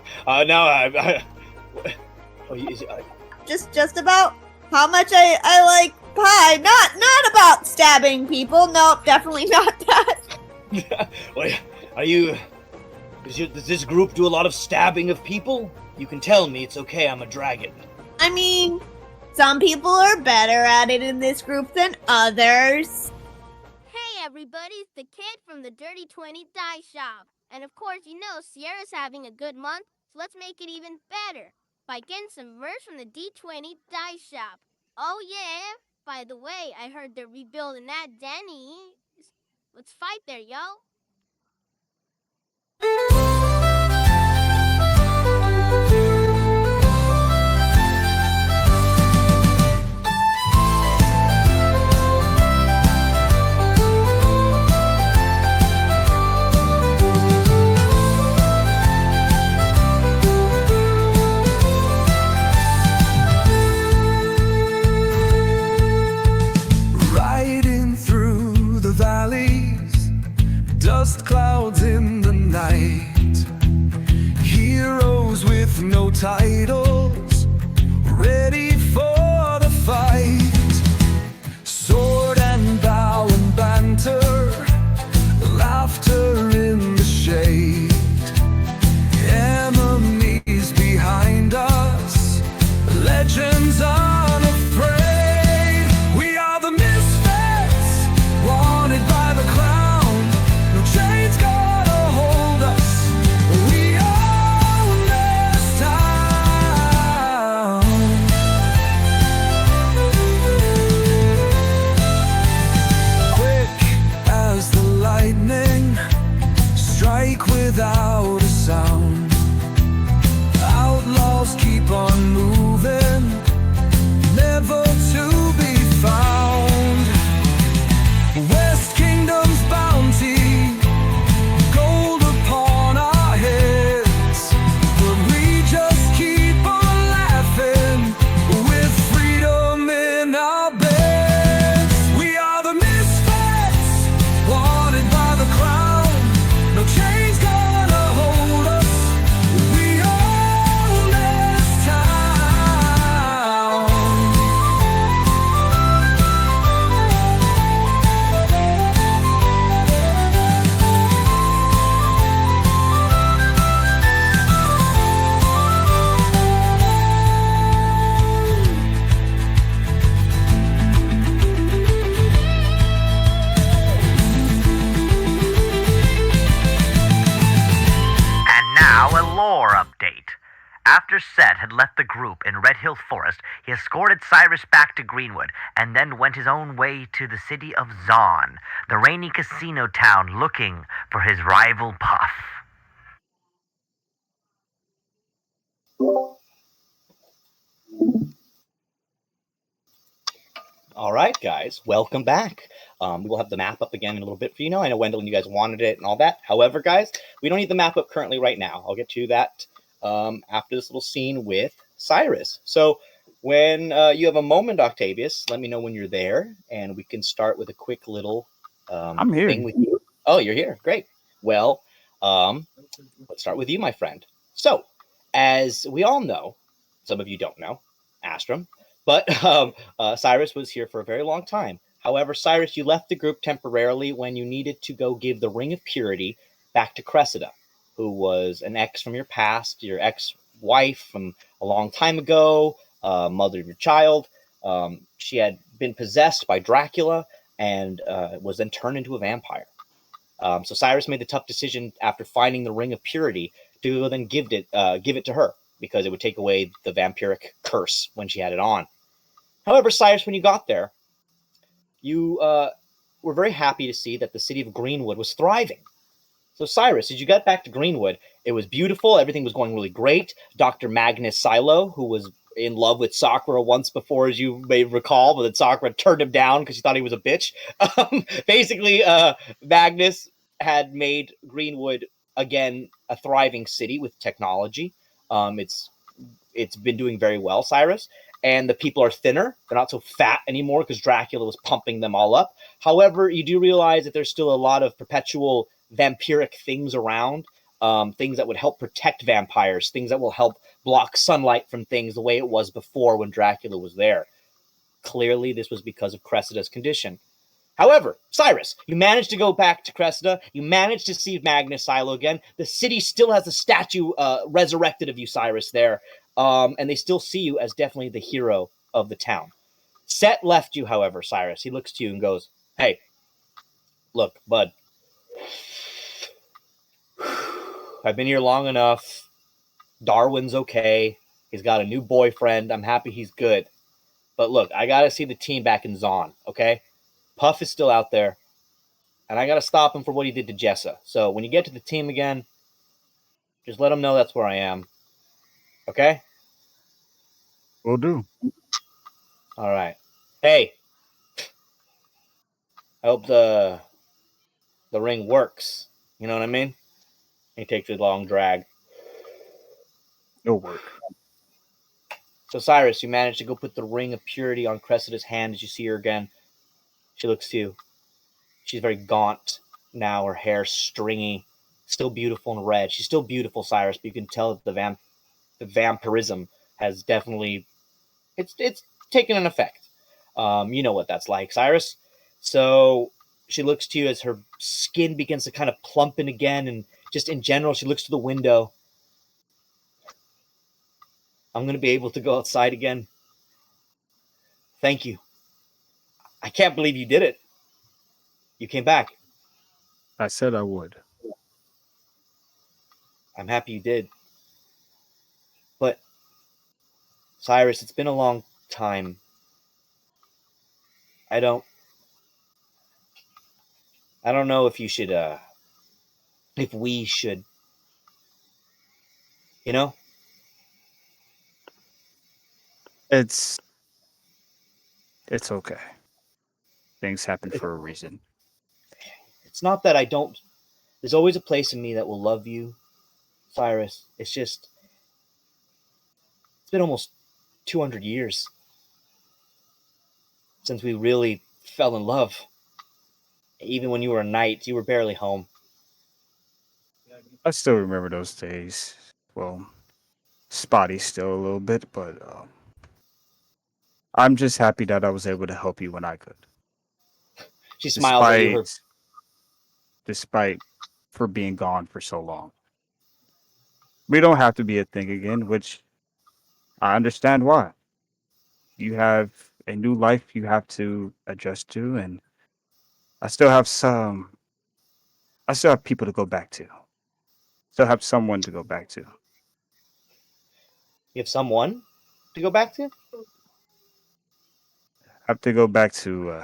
Just about how much I like pie. Not about stabbing people. Nope, definitely not that. Wait, does this group do a lot of stabbing of people? You can tell me, it's okay, I'm a dragon. I mean, some people are better at it in this group than others. Hey everybody, it's the kid from the Dirty 20 Dye Shop. And of course, Sierra's having a good month, so let's make it even better by getting some merch from the D20 Dye Shop. Oh yeah, by the way, I heard they're rebuilding that Denny's. Let's fight there, yo. after Sett had left the group in Red Hill Forest, he escorted Sirus back to Greenwood and then went his own way to the city of Zaun, the rainy casino town, looking for his rival Puff. All right, guys, welcome back. We will have the map up again in a little bit for you. I know, Wendeline, you guys wanted it and all that. However, guys, we don't need the map up currently right now. I'll get to that after this little scene with Sirus. So when you have a moment, Octavius, let me know when you're there, and we can start with a quick little I'm here. thing with you. Oh, you're here. Great. Well, let's start with you, my friend. So, as we all know, some of you don't know, Astrum, but Sirus was here for a very long time. However, Sirus, you left the group temporarily when you needed to go give the Ring of Purity back to Cressida, who was an ex from your past, your ex-wife from a long time ago, mother of your child. She had been possessed by Dracula and was then turned into a vampire. So Sirus made the tough decision after finding the Ring of Purity to then give it to her, because it would take away the vampiric curse when she had it on. However, Sirus, when you got there, you were very happy to see that the city of Greenwood was thriving. So Sirus, as you got back to Greenwood, it was beautiful. Everything was going really great. Dr. Magnus Silo, who was in love with Sakura once before, as you may recall, but then Sakura turned him down because she thought he was a bitch. Basically, Magnus had made Greenwood, again, a thriving city with technology. It's been doing very well, Sirus. And the people are thinner. They're not so fat anymore because Dracula was pumping them all up. However, you do realize that there's still a lot of perpetual vampiric things around, things that would help protect vampires, things that will help block sunlight from things the way it was before when Dracula was there. Clearly, this was because of Cressida's condition. However, Sirus, you managed to go back to Cressida. You managed to see Magnus Silo again. The city still has a statue resurrected of you, Sirus, there. And they still see you as definitely the hero of the town. Sett left you, however, Sirus. He looks to you and goes, "Hey, look, bud. I've been here long enough. Darwin's okay. He's got a new boyfriend. I'm happy he's good. But look, I got to see the team back in Zaun, okay? Puff is still out there, and I got to stop him for what he did to Jessa. So when you get to the team again, just let him know that's where I am. Okay?" Will do. All right. Hey, I hope the ring works. You know what I mean? He takes a long drag. It'll work. So Sirus, you managed to go put the Ring of Purity on Cressida's hand as you see her again. She looks to you. She's very gaunt now, her hair stringy, still beautiful and red. She's still beautiful, Sirus, but you can tell that the vampirism has definitely it's taken an effect. You know what that's like, Sirus. So she looks to you as her skin begins to kind of plump in again, and just in general, she looks to the window. I'm going to be able to go outside again. Thank you. I can't believe you did it. You came back. I said I would. I'm happy you did. But, Sirus, it's been a long time. I don't know if you should, if we should, you know? It's okay. Things happen for a reason. It's not that I don't. There's always a place in me that will love you, Sirus. It's just, it's been almost 200 years since we really fell in love. Even when you were a knight, you were barely home. I still remember those days. Well, spotty still a little bit, but I'm just happy that I was able to help you when I could. She smiled at you. Despite for being gone for so long. We don't have to be a thing again, which I understand why. You have a new life you have to adjust to, and I still have people to go back to. Still have someone to go back to. You have someone to go back to? I have to go back to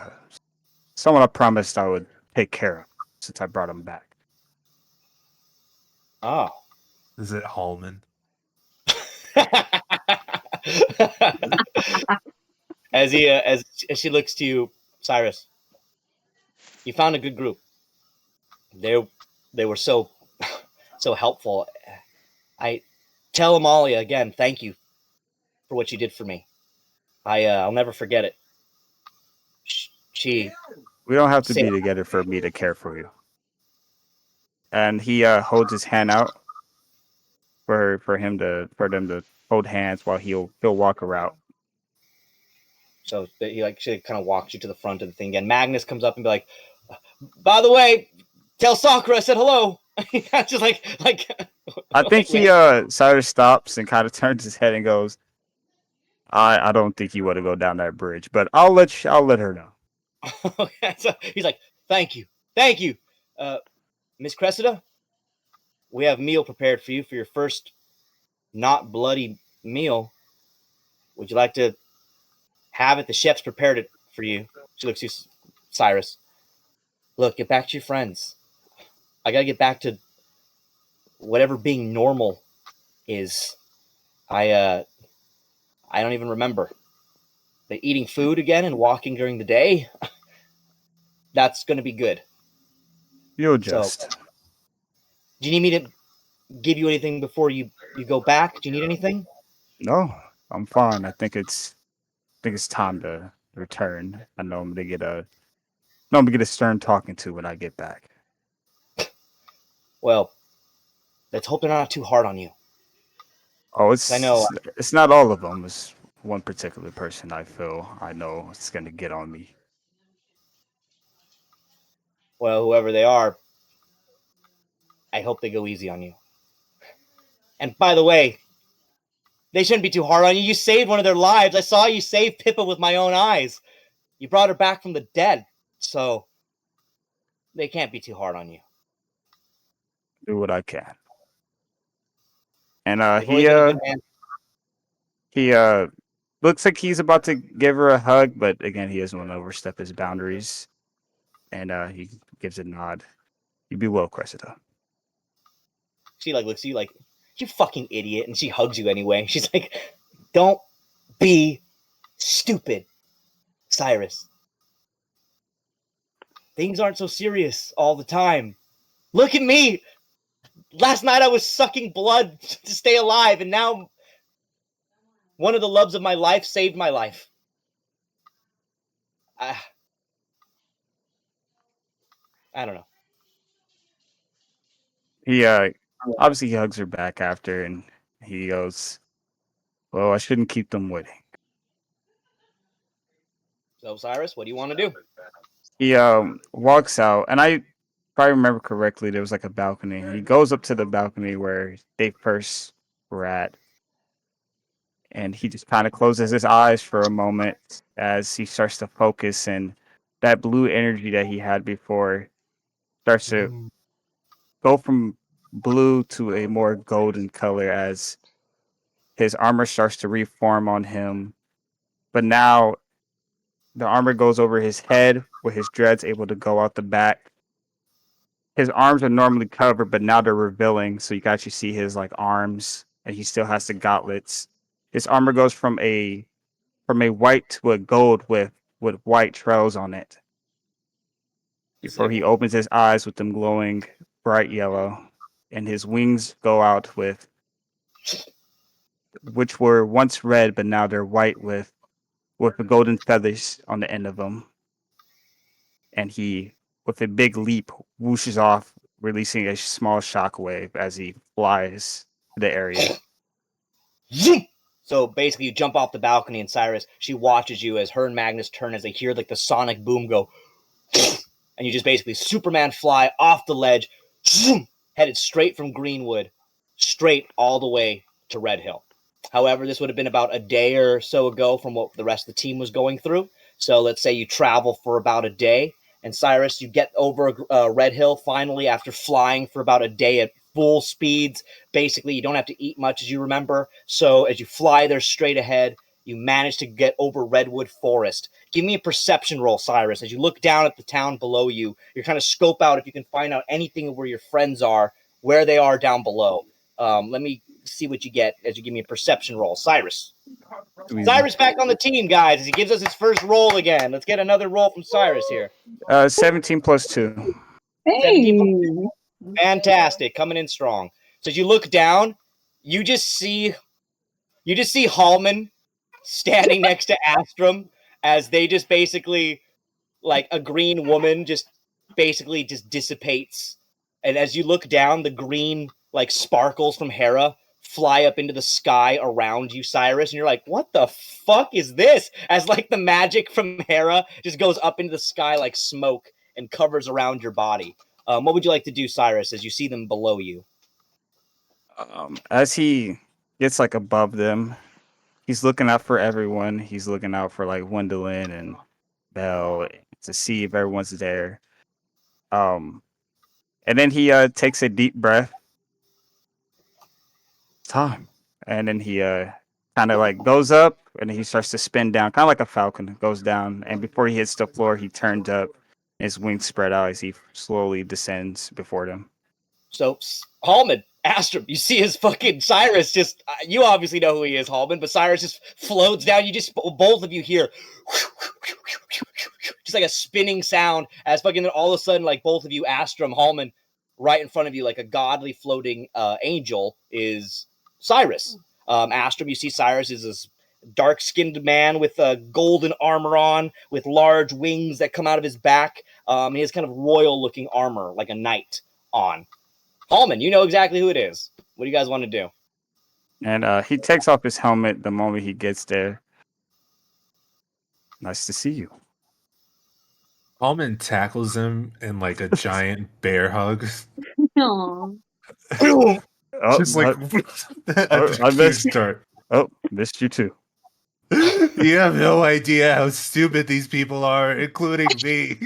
someone I promised I would take care of since I brought him back. Oh. Is it Halmon? As he as she looks to you, Sirus, you found a good group. They were so helpful. I tell Amalia again, thank you for what you did for me. I'll never forget it. She We don't have to be saved- together for me to care for you. And he holds his hand out for them to hold hands while he'll walk around. So she kind of walks you to the front of the thing again. Magnus comes up and be like, by the way, tell Sakura I said hello. Just like I think Sirus stops and kind of turns his head and goes, I don't think you want to go down that bridge, but I'll let her know. Okay, so he's like, thank you. Miss Cressida, we have a meal prepared for you for your first not bloody meal. Would you like to have it? The chef's prepared it for you. She looks at you, Sirus. Look, get back to your friends. I gotta get back to whatever being normal is. I don't even remember. But eating food again and walking during the day, that's gonna be good. You'll adjust. So, do you need me to give you anything before you go back? Do you need anything? No, I'm fine. I think it's time to return. I know I'm gonna get a stern talking to when I get back. Well, let's hope they're not too hard on you. Oh, I know. It's not all of them. It's one particular person I know it's gonna get on me. Well, whoever they are, I hope they go easy on you. And by the way, they shouldn't be too hard on you. You saved one of their lives. I saw you save Pippa with my own eyes. You brought her back from the dead. So they can't be too hard on you. Do what I can. And They've always been a good man. he looks like he's about to give her a hug, but again, he doesn't want to overstep his boundaries. And he gives a nod. You be well, Cressida. She looks at you like, you fucking idiot, and she hugs you anyway. She's like, don't be stupid, Sirus. Things aren't so serious all the time. Look at me. Last night I was sucking blood to stay alive, and now one of the loves of my life saved my life. I don't know. He obviously he hugs her back after, and he goes, "Well, I shouldn't keep them waiting." So, Sirus, what do you want to do? He walks out, and if I remember correctly, there was like a balcony. He goes up to the balcony where they first were at, and he just kind of closes his eyes for a moment as he starts to focus, and that blue energy that he had before starts to go from blue to a more golden color as his armor starts to reform on him. But now the armor goes over his head with his dreads able to go out the back. His arms are normally covered, but now they're revealing, so you can actually see his like arms, and he still has the gauntlets. His armor goes from a white to a gold with white trails on it. Before he opens his eyes with them glowing bright yellow, and his wings go out which were once red, but now they're white with the golden feathers on the end of them. And he, with a big leap, whooshes off, releasing a small shockwave as he flies to the area. So basically, you jump off the balcony, and Sirus, she watches you as her and Magnus turn as they hear like the sonic boom go, and you just basically Superman fly off the ledge, headed straight from Greenwood, straight all the way to Red Hill. However, this would have been about a day or so ago from what the rest of the team was going through. So let's say you travel for about a day, and Sirus, you get over Red Hill finally after flying for about a day full speeds. Basically, you don't have to eat much, as you remember. So as you fly there straight ahead, you manage to get over Redwood Forest. Give me a perception roll, Sirus. As you look down at the town below you, you're trying to scope out if you can find out anything of where your friends are, where they are down below. Let me see what you get as you give me a perception roll. Cyrus. Cyrus back on the team, guys, as he gives us his first roll again. Let's get another roll from Cyrus here. 17 plus 2. Hey. Fantastic, coming in strong. So as you look down, you just see Halmon standing next to Astrum as they just basically, like a green woman just basically just dissipates. And as you look down, the green like sparkles from Hera fly up into the sky around you, Cyrus, and you're like, what the fuck is this? As like the magic from Hera just goes up into the sky like smoke and covers around your body. What would you like to do, Cyrus, as you see them below you? As he gets like above them, he's looking out for everyone. He's looking out for like Wendeline and Belle to see if everyone's there. And then he takes a deep breath. Time. And then he kind of like goes up and he starts to spin down, kind of like a falcon, goes down. And before he hits the floor, he turns up, his wings spread out as he slowly descends before them. So, Halmon, Astrum, you see his fucking Cyrus just, you obviously know who he is, Halmon, but Cyrus just floats down. You just, both of you hear just like a spinning sound as fucking all of a sudden, like both of you, Astrum, Halmon, right in front of you, like a godly floating angel is Cyrus. Astrum, you see Cyrus is this dark-skinned man with golden armor on, with large wings that come out of his back. He has kind of royal-looking armor, like a knight on. Halmon, you know exactly who it is. What do you guys want to do? And he takes off his helmet the moment he gets there. Nice to see you. Halmon tackles him in like a giant bear hug. Aww. Just like I missed. Oh, missed you too. You have no idea how stupid these people are, including me.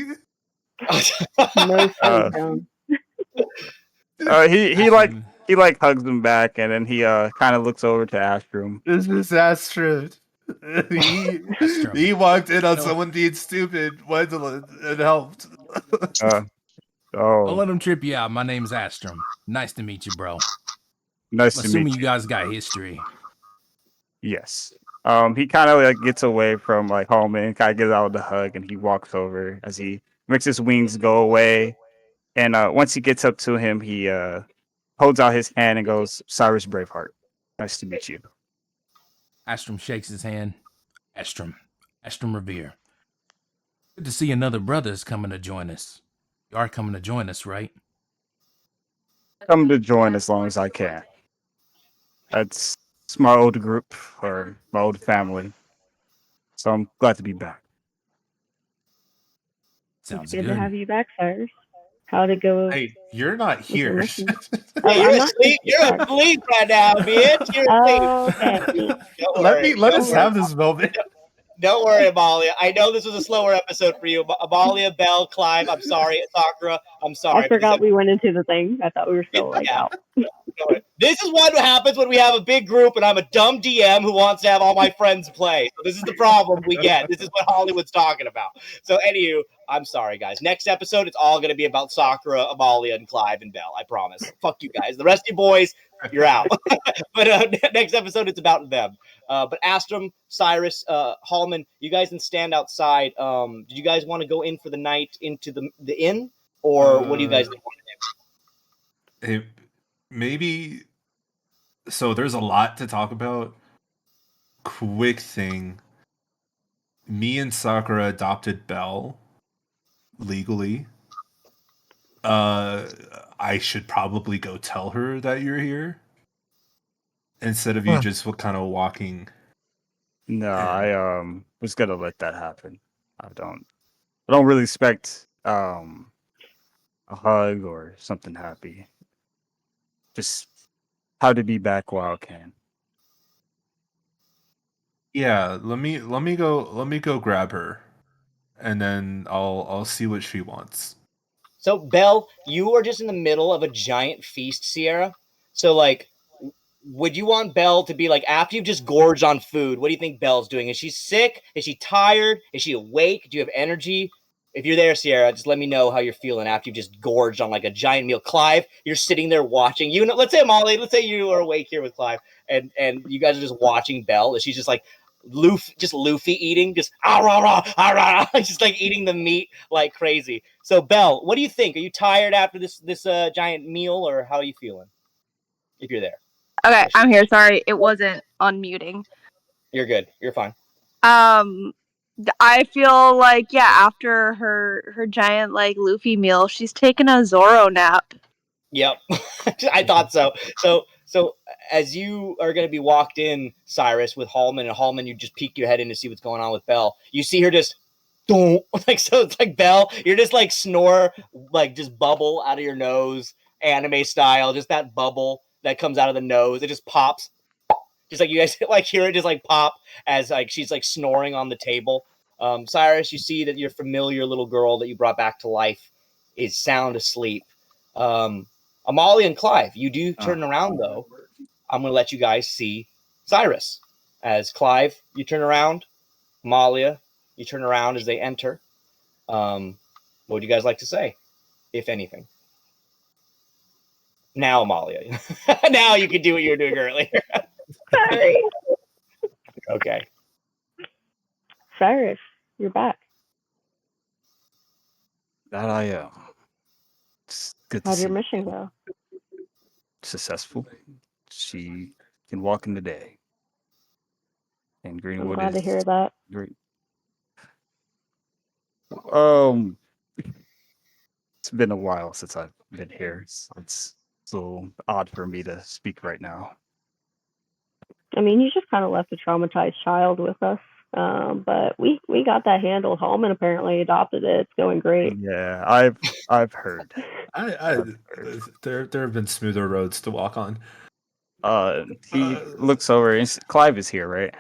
He like hugs him back, and then he kind of looks over to Astrum. This is Astrid. He walked in on someone being stupid, Wendeline, and helped. Don't let him trip you out. My name's Astrum. Nice to meet you, bro. Nice to meet Assuming you. you guys got history. Yes. He kind of like gets away from like Halmon, kind of gets out of the hug, and he walks over as he makes his wings go away. And once he gets up to him, he holds out his hand and goes, "Cyrus Braveheart, nice to meet you." Astrum shakes his hand. Astrum Revere. Good to see another brother is coming to join us. You are coming to join us, right? Come to join as long as I can. It's my old group, or my old family. So I'm glad to be back. Sounds Good to have you back, Cyrus. How'd it go? Hey, you're not here. Hey, you're asleep. You're asleep right now, bitch. You're asleep. Let us have this moment. Don't worry, Amalia. I know this was a slower episode for you. Amalia, Belle, Clive, I'm sorry. Sakura, I'm sorry. I forgot we went into the thing. I thought we were still out. This is what happens when we have a big group and I'm a dumb DM who wants to have all my friends play. So this is the problem we get. This is what Hollywood's talking about. So anywho, I'm sorry, guys. Next episode, it's all going to be about Sakura, Amalia, and Clive and Belle. I promise. Fuck you guys. The rest of you boys, you're out. But next episode, it's about them. But Astrum, Cyrus, Halmon, you guys can stand outside. Did you guys want to go in for the night into the inn? Or what do you guys want to do? Maybe. So there's a lot to talk about. Quick thing. Me and Sakura adopted Belle legally. I should probably go tell her that you're here instead of you just kind of walking. No, I was gonna let that happen. I don't really expect a hug or something happy. Just how to be back while I can. Yeah, let me go grab her, and then I'll see what she wants. So, Belle, you are just in the middle of a giant feast, Sierra. So, like, would you want Belle to be like, after you've just gorged on food, what do you think Belle's doing? Is she sick? Is she tired? Is she awake? Do you have energy? If you're there, Sierra, just let me know how you're feeling after you've just gorged on like a giant meal. Clive, you're sitting there watching. You know, let's say Molly, let's say you are awake here with Clive, and you guys are just watching Belle, and she's just like Luffy eating, just just like eating the meat like crazy. So, Belle, what do you think? Are you tired after this giant meal, or how are you feeling? If you're there. Okay, I'm here. Sorry, it wasn't unmuting. You're good. You're fine. I feel like after her giant like Luffy meal, she's taking a Zoro nap. Yep, I thought so. So as you are going to be walked in, Sirus, with Halmon, and Halmon, you just peek your head in to see what's going on with Belle. You see her just don't like, so it's like Belle, you're just like snore, like just bubble out of your nose, anime style, just that bubble that comes out of the nose. It just pops. Just like you guys like hear it just like pop as like she's like snoring on the table. Sirus, you see that your familiar little girl that you brought back to life is sound asleep. Amalia and Clive, you do turn around though. I'm going to let you guys see Sirus. As Clive, you turn around. Amalia, you turn around as they enter. What would you guys like to say, if anything? Now, Amalia. Now you can do what you were doing earlier. Sorry. Okay. Sirus, you're back. That I am. It's good to How'd see your you. mission go? Successful. She can walk in the day. And I'm Greenwood glad to is hear that. great. It's been a while since I've been here. It's a little odd for me to speak right now. I mean, you just kind of left a traumatized child with us, but we got that handled. Halmon apparently adopted it. It's going great. Yeah, I've heard. There have been smoother roads to walk on. He looks over. And Clive is here, right?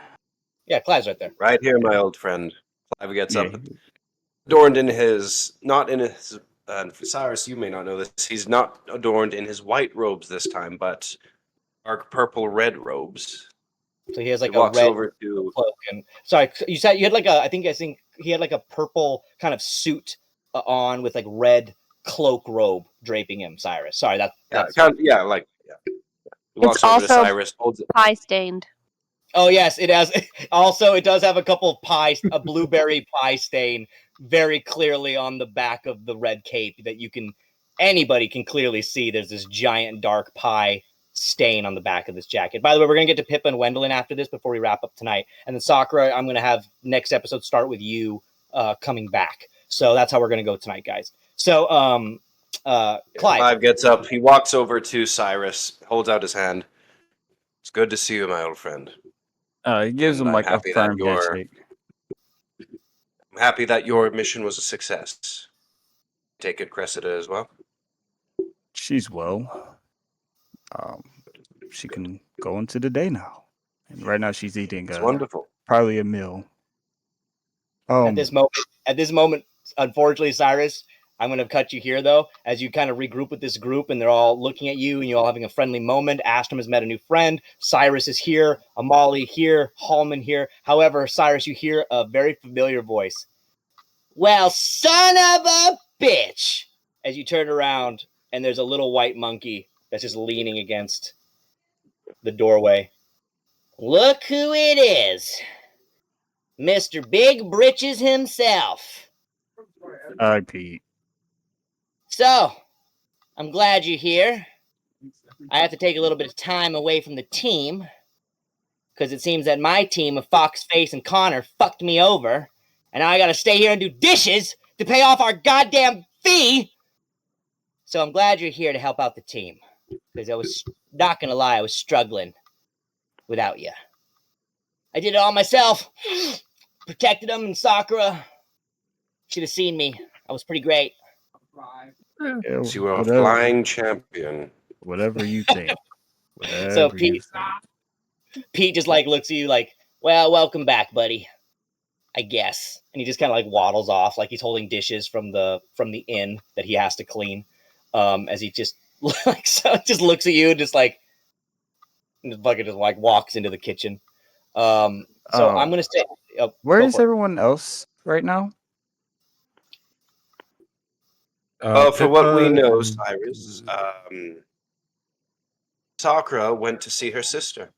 Yeah, Clive's right there. Right here, my old friend. Clive gets Yeah. up, adorned in his, not in his, Cyrus, you may not know this, he's not adorned in his white robes this time, but dark purple red robes. So he has like He a walks red over to, cloak. And sorry, you said you had like a. I think he had like a purple kind of suit on with like red cloak robe draping him. Cyrus. Sorry, that's yeah. He walks It's over to also Cyrus, holds it. pie stained. Oh yes, it has. Also, it does have a couple of pies, a blueberry pie stain, very clearly on the back of the red cape that anybody can clearly see. There's this giant dark pie stain on the back of this jacket. By the way, we're gonna get to Pippa and Wendeline after this before we wrap up tonight, and then Sakura, I'm gonna have next episode start with you coming back. So that's how we're gonna go tonight, guys. So Clive. Clive gets up, he walks over to Cyrus, holds out his hand. It's good to see you, my old friend. He gives him I'm like a happy that firm handshake. I'm happy that your mission was a success. Take it, Cressida, as well. She's well. She can go into the day now. And right now she's eating It's wonderful. probably a meal. At this moment, unfortunately, Cyrus, I'm going to cut you here, though, as you kind of regroup with this group, and they're all looking at you, and you're all having a friendly moment. Astrom has met a new friend. Cyrus is here. Amalia here. Halmon here. However, Cyrus, you hear a very familiar voice. Well, son of a bitch! As you turn around, and there's a little white monkey that's just leaning against the doorway. Look who it is. Mr. Big Britches himself. Hi, Pete. So, I'm glad you're here. I have to take a little bit of time away from the team, because it seems that my team of Foxface and Connor fucked me over, and now I gotta stay here and do dishes to pay off our goddamn fee. So I'm glad you're here to help out the team, because I was not gonna lie, I was struggling without you. I did it all myself. Protected them, and Sakura should have seen me. I was pretty great. Yeah, You were a flying champion. Whatever you think. So Pete just like looks at you like, well, welcome back, buddy. I guess. And he just kind of like waddles off, like he's holding dishes from the inn that he has to clean. As he just like just looks at you and just like fucking just like walks into the kitchen. So I'm gonna say, where is everyone else right now? For what we know, Sirus, Sakura went to see her sister.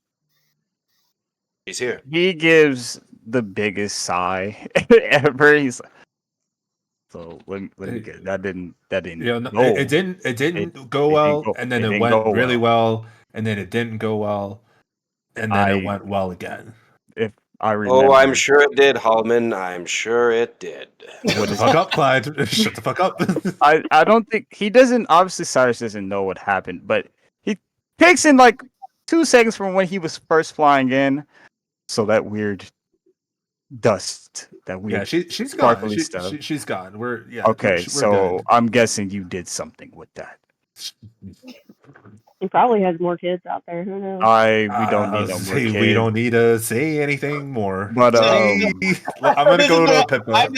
He's here. He gives the biggest sigh ever. He's like, so let me get that didn't Yeah, no, go. it didn't go well, and then it went really well, and then it didn't go well, and then it went well again. If I remember. Oh, I'm sure it did, Halmon. I'm sure it did. Shut the fuck up, Clive. Shut the fuck up. I don't think he doesn't. Obviously, Cyrus doesn't know what happened, but he takes in like 2 seconds from when he was first flying in. So that weird dust, that weird she's gone. sparkly stuff. She's gone. We're okay. we're So good. I'm guessing you did something with that. He probably has more kids out there. Who knows? We don't need no more kids. We don't need to say anything more. But I'm gonna go to Pippa. I'm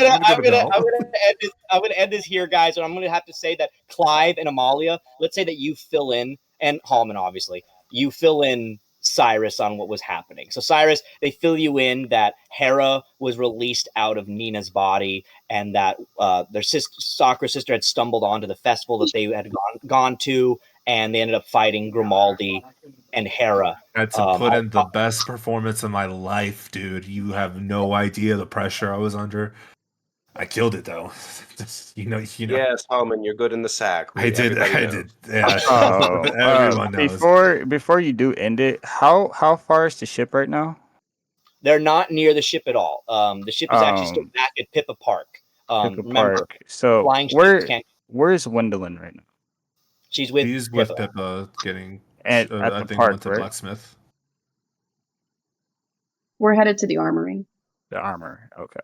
gonna end this here, guys, and I'm gonna have to say that Clive and Amalia, let's say that you fill in, and Halmon, obviously, you fill in Sirus on what was happening. So Sirus, they fill you in that Hera was released out of Nina's body, and that their Sakura's sister had stumbled onto the festival that they had gone to, and they ended up fighting Grimaldi and Hera. I had to put in the best performance of my life, dude. You have no idea the pressure I was under. I killed it though. Just, you know. Yes, Halmon, you're good in the sack. I did. Yeah. Everyone knows. Before you do end it, how far is the ship right now? They're not near the ship at all. The ship is actually still back at Pippa Park. Remember, Park. So flying ships can't. where's Wendeline right now? She's with Pippa getting at I the think park, went to right? blacksmith. We're headed to the armory. The armor. Okay.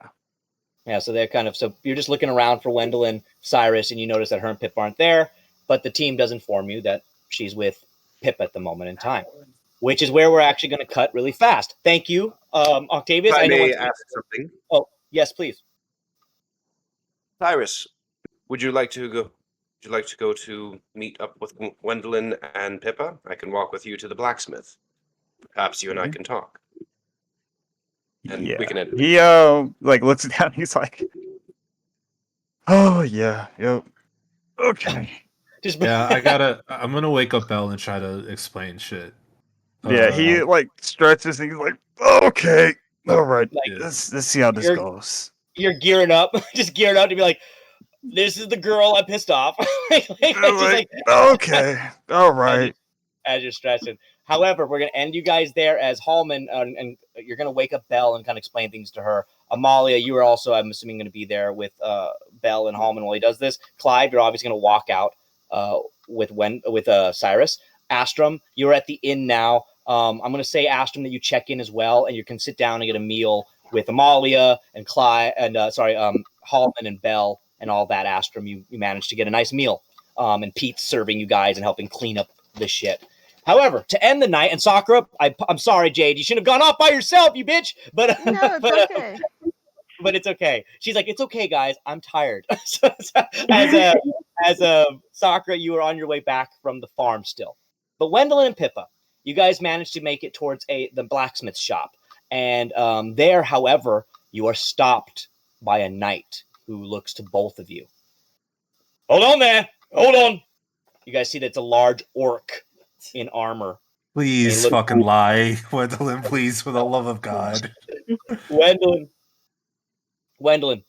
Yeah, so they're so you're just looking around for Wendeline, Sirus, and you notice that her and Pip aren't there, but the team does inform you that she's with Pip at the moment in time, which is where we're actually going to cut really fast. Thank you, Octavius. If I may ask something. Oh, yes, please. Sirus, would you like to go to meet up with Wendeline and Pippa? I can walk with you to the blacksmith. Perhaps you and I can talk. And we can edit. He like looks down. He's like, "Oh yeah, yep, okay." I'm gonna wake up Belle and try to explain shit. Yeah, he like stretches and he's like, "Okay, all right, let's see how this goes." You're gearing up, just gearing up to be like, "This is the girl I pissed off." Okay, all right. As you're stretching. However, we're going to end you guys there as Halmon, and you're going to wake up Belle and kind of explain things to her. Amalia, you are also, I'm assuming, going to be there with Belle and Halmon while he does this. Clive, you're obviously going to walk out with Sirus. Astrum, you're at the inn now. I'm going to say, Astrum, that you check in as well, and you can sit down and get a meal with Amalia and Clive, and Halmon and Belle and all that. Astrum, you managed to get a nice meal. And Pete's serving you guys and helping clean up this shit. However, to end the night, and Sakura, I'm sorry, Jade, you shouldn't have gone off by yourself, you bitch. But No, it's okay. But it's okay. She's like, it's okay, guys. I'm tired. as Sakura, you are on your way back from the farm still. But Wendeline and Pippa, you guys managed to make it towards the blacksmith shop, and there, however, you are stopped by a knight who looks to both of you. Hold on there. Hold on. You guys see that it's a large orc in armor. Please fucking lie, Wendeline, please, for the love of God. Wendeline,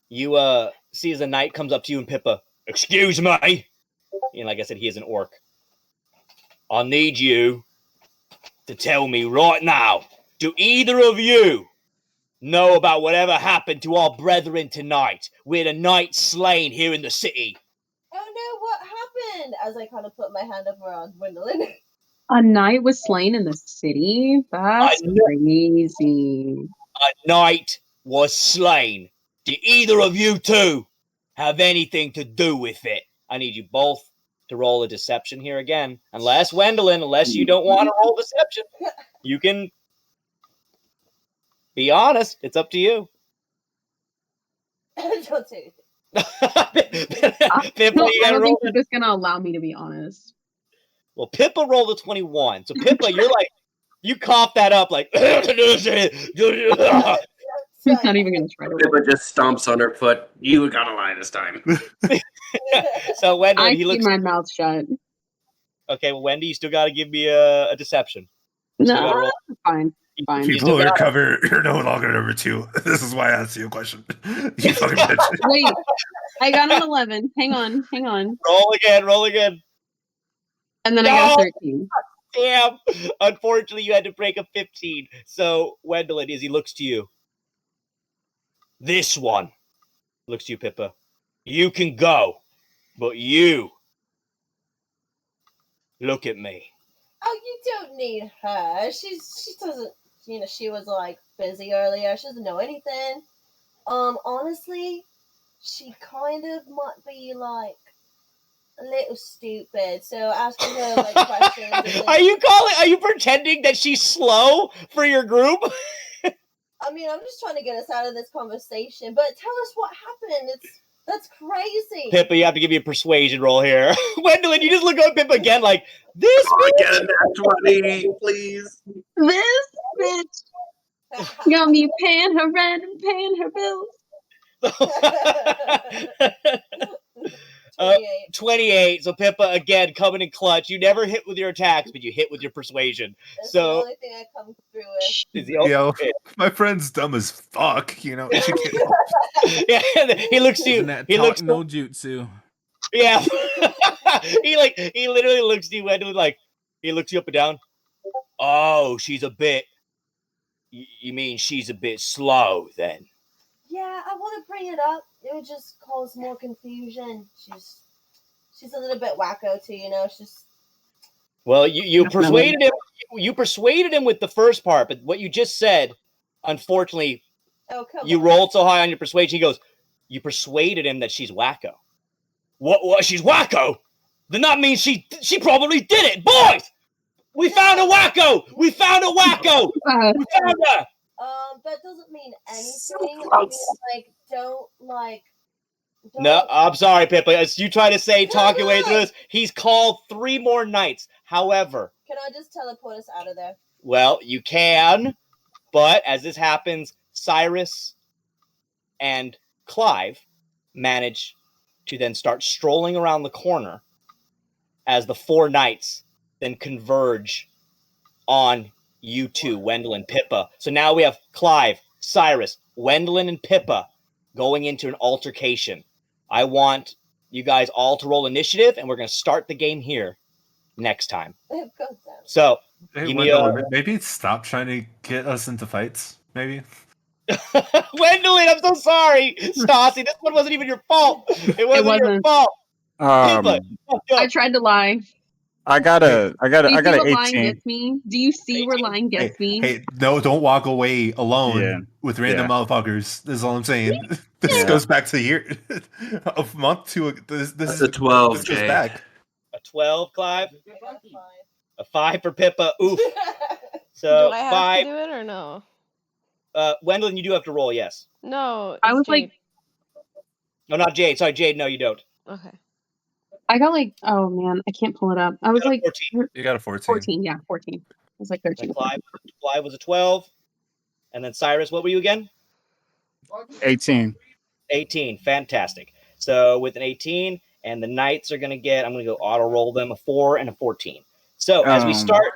you see as the knight comes up to you and Pippa, excuse me. And like I said, he is an orc. I need you to tell me right now, do either of you know about whatever happened to our brethren tonight? We had a knight slain here in the city. Oh no, what happened? As I kind of put my hand up around Wendeline. A knight was slain in the city? That's crazy. A knight was slain. Did either of you two have anything to do with it? I need you both to roll a deception here again. Unless, Wendeline, unless you don't want to roll deception, you can be honest. It's up to you. Don't say anything. Pippa, No, you I gotta don't roll. think Pippa's gonna allow me to be honest. Well, Pippa rolled a 21. So Pippa, you're like, you cough that up like. He's not even gonna try to roll. Pippa just stomps on her foot. You gotta lie this time. So Wendy, I he keep looks. my mouth shut. Okay, well, Wendy, you still got to give me a deception. You still No, gotta roll. fine. Fine. You People still got recover. You're no longer number 2. This is why I asked you a question. You fucking bitch. Wait, I got an 11. Hang on. Roll again. And then I got a 13. Damn. Unfortunately, you had to break a 15. So, Wendeline, as he looks to you, this one looks to you, Pippa. You can go, but you look at me. Oh, you don't need her. She doesn't. She was like busy earlier. She doesn't know anything. Honestly, she kind of might be like a little stupid. So asking her like questions. Are you pretending that she's slow for your group? I mean, I'm just trying to get us out of this conversation. But tell us what happened. That's crazy. Pippa, you have to give me a persuasion roll here. Wendeline, you just look at Pippa again like, this bitch. Get a nat 20, please. This bitch got me paying her rent and paying her bills. 28. So Pippa, again, coming in clutch. You never hit with your attacks, but you hit with your persuasion. That's so the only thing I come through with. is the only Yo, my friend's dumb as fuck. You know, she can't. Yeah, he looks to you. Isn't that He looks no jutsu? Yeah. he literally looks to you, Wendeline, like he looks you up and down. Oh, she's a bit. You mean she's a bit slow then? Yeah, I want to bring it up. It would just cause more confusion. She's a little bit wacko too, She's Well, you persuaded him. You persuaded him with the first part, but what you just said, unfortunately, you rolled so high on your persuasion. He goes, you persuaded him that she's wacko. What? She's wacko? Then that means she probably did it, boys. We found a wacko. We found her. That doesn't mean anything. I mean, don't. No, I'm sorry, Pippa. As you try to say, talk your way through this, he's called 3 more nights. However, can I just teleport us out of there? Well, you can, but as this happens, Sirus and Clive manage to then start strolling around the corner as the 4 knights then converge on you two, Wendeline and Pippa. So now we have Clive, Sirus, Wendeline, and Pippa going into an altercation. I want you guys all to roll initiative, and we're going to start the game here next time. So, Hey, give me Wendeline, maybe stop trying to get us into fights. Maybe. Wendeline, I'm so sorry. Stassi, this one wasn't even your fault. It wasn't your fault. Pippa, I tried to lie. I got Do you see an what lying 18. gets me? Do you see where lying gets me? Hey, no, don't walk away alone Yeah. with random Yeah. motherfuckers. This is all I'm saying. This Yeah. goes back to a month to this. That's a 12, This goes Jay. back. A 12, Clive. A 5 for Pippa. Oof. So Do I have 5. to do it or no? Wendeline, you do have to roll, yes. No. I was it's like, Jade. No, not Jade. Sorry, Jade. No, you don't. Okay. I got like, oh man, I can't pull it up. I was like 14. You got a 14. 14, yeah, 14. I was like 13. And Clive was a 12. And then Sirus, what were you again? 18. 18. Fantastic. So with an 18, and the knights are going to get, I'm going to go auto roll them, a 4 and a 14. So as we start,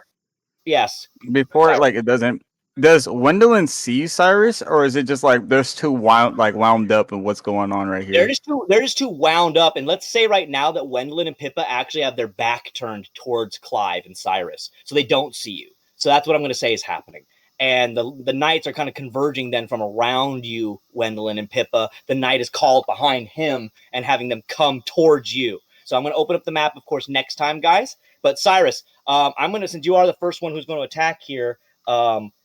yes. Before it doesn't. Does Wendeline see Sirus, or is it just like there's too wound up in what's going on right They're here? just too wound up. And let's say right now that Wendeline and Pippa actually have their back turned towards Clive and Sirus. So they don't see you. So that's what I'm going to say is happening. And the knights are kind of converging then from around you, Wendeline and Pippa. The knight is called behind him and having them come towards you. So I'm going to open up the map, of course, next time, guys. But Sirus, I'm going to, since you are the first one who's going to attack here,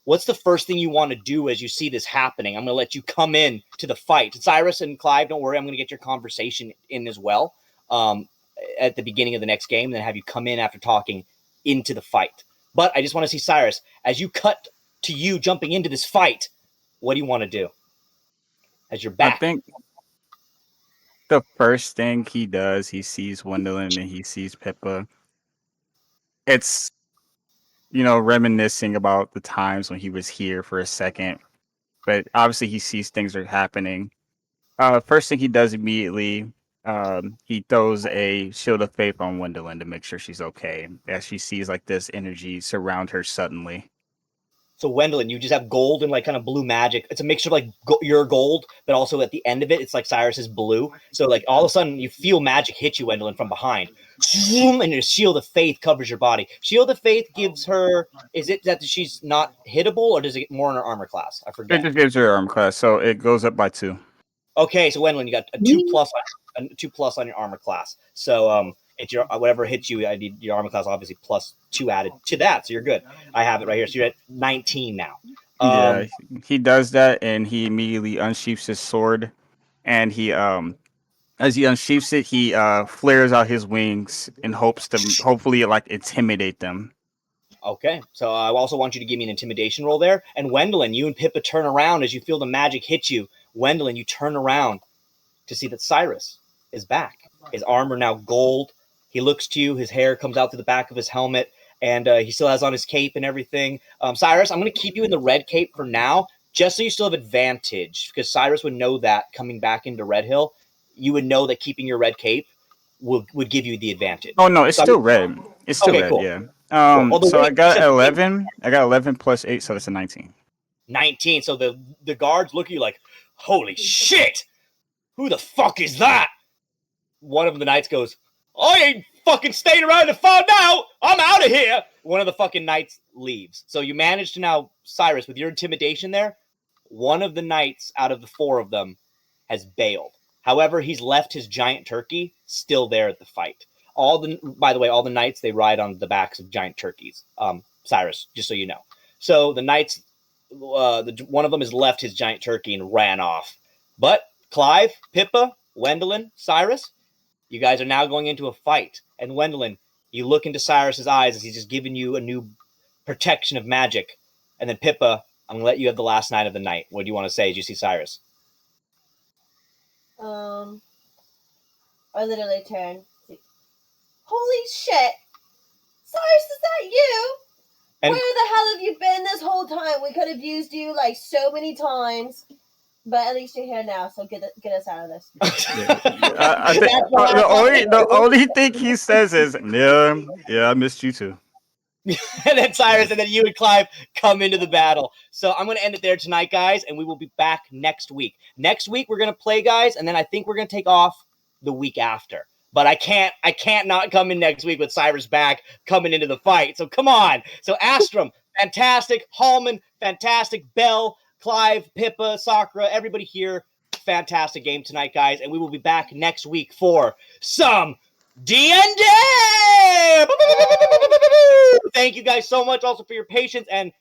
what's the first thing you want to do as you see this happening? I'm going to let you come in to the fight. Sirus and Clive, don't worry. I'm going to get your conversation in as well at the beginning of the next game, and then have you come in after talking into the fight. But I just want to see Sirus, as you cut to you jumping into this fight, what do you want to do? As you're back. the first thing he does, he sees Wendeline and he sees Pippa. It's, reminiscing about the times when he was here for a second. But obviously he sees things are happening. First thing he does immediately, he throws a shield of faith on Wendeline to make sure she's okay, as she sees like this energy surround her suddenly. So Wendeline, you just have gold and like kind of blue magic. It's a mixture of like your gold, but also at the end of it, it's like Sirus's blue. So like all of a sudden you feel magic hit you, Wendeline, from behind. And your shield of faith covers your body. Shield of faith gives her, is it that she's not hittable, or does it get more in her armor class? I It forget. just gives her armor class, so it goes up by 2. Okay, so Wendeline, you got a 2+ on your armor class. So it's your whatever hits you, I need your armor class obviously +2 added to that. So you're good. I have it right here. So you're at 19 now. Yeah, he does that, and he immediately unsheaths his sword, and he as he unsheaths it, he flares out his wings in hopes to hopefully like intimidate them. Okay, so I also want you to give me an intimidation roll there. And Wendeline, you and Pippa turn around as you feel the magic hit you. Wendeline, you turn around to see that Sirus is back. His armor now gold. He looks to you. His hair comes out through the back of his helmet, and he still has on his cape and everything. Sirus, I'm going to keep you in the red cape for now, just so you still have advantage, because Sirus would know that coming back into Red Hill, you would know that keeping your red cape would give you the advantage. Oh no, it's still red. It's still red. Cool. Yeah. Cool. So I got 11. I got 11 plus 8, so that's a 19. 19. So the guards look at you like, holy shit! Who the fuck is that? One of the knights goes, I ain't fucking staying around to find out. I'm out of here. One of the fucking knights leaves. So you manage to now, Sirus, with your intimidation there, one of the knights out of the 4 of them has bailed. However, he's left his giant turkey still there at the fight. By the way, all the knights, they ride on the backs of giant turkeys. Sirus, just so you know. So the knights, one of them has left his giant turkey and ran off. But Clive, Pippa, Wendeline, Sirus, you guys are now going into a fight. And Wendeline, you look into Sirus's eyes as he's just giving you a new protection of magic. And then Pippa, I'm going to let you have the last night of the night. What do you want to say as you see Sirus? I literally turn. Holy shit! Sirus, is that you? And where the hell have you been this whole time? We could have used you like so many times. But at least you're here now, so get us out of this. I think the only thing he says is, yeah, I missed you too. And then Sirus, and then you and Clive come into the battle. So I'm going to end it there tonight, guys, and we will be back next week. Next week we're going to play, guys, and then I think we're going to take off the week after. But I can't not come in next week with Sirus back coming into the fight. So come on. So Astrum, fantastic. Halmon, fantastic. Bell, Clive, Pippa, Sakura, everybody here. Fantastic game tonight, guys. And we will be back next week for some D&D! Thank you guys so much also for your patience. And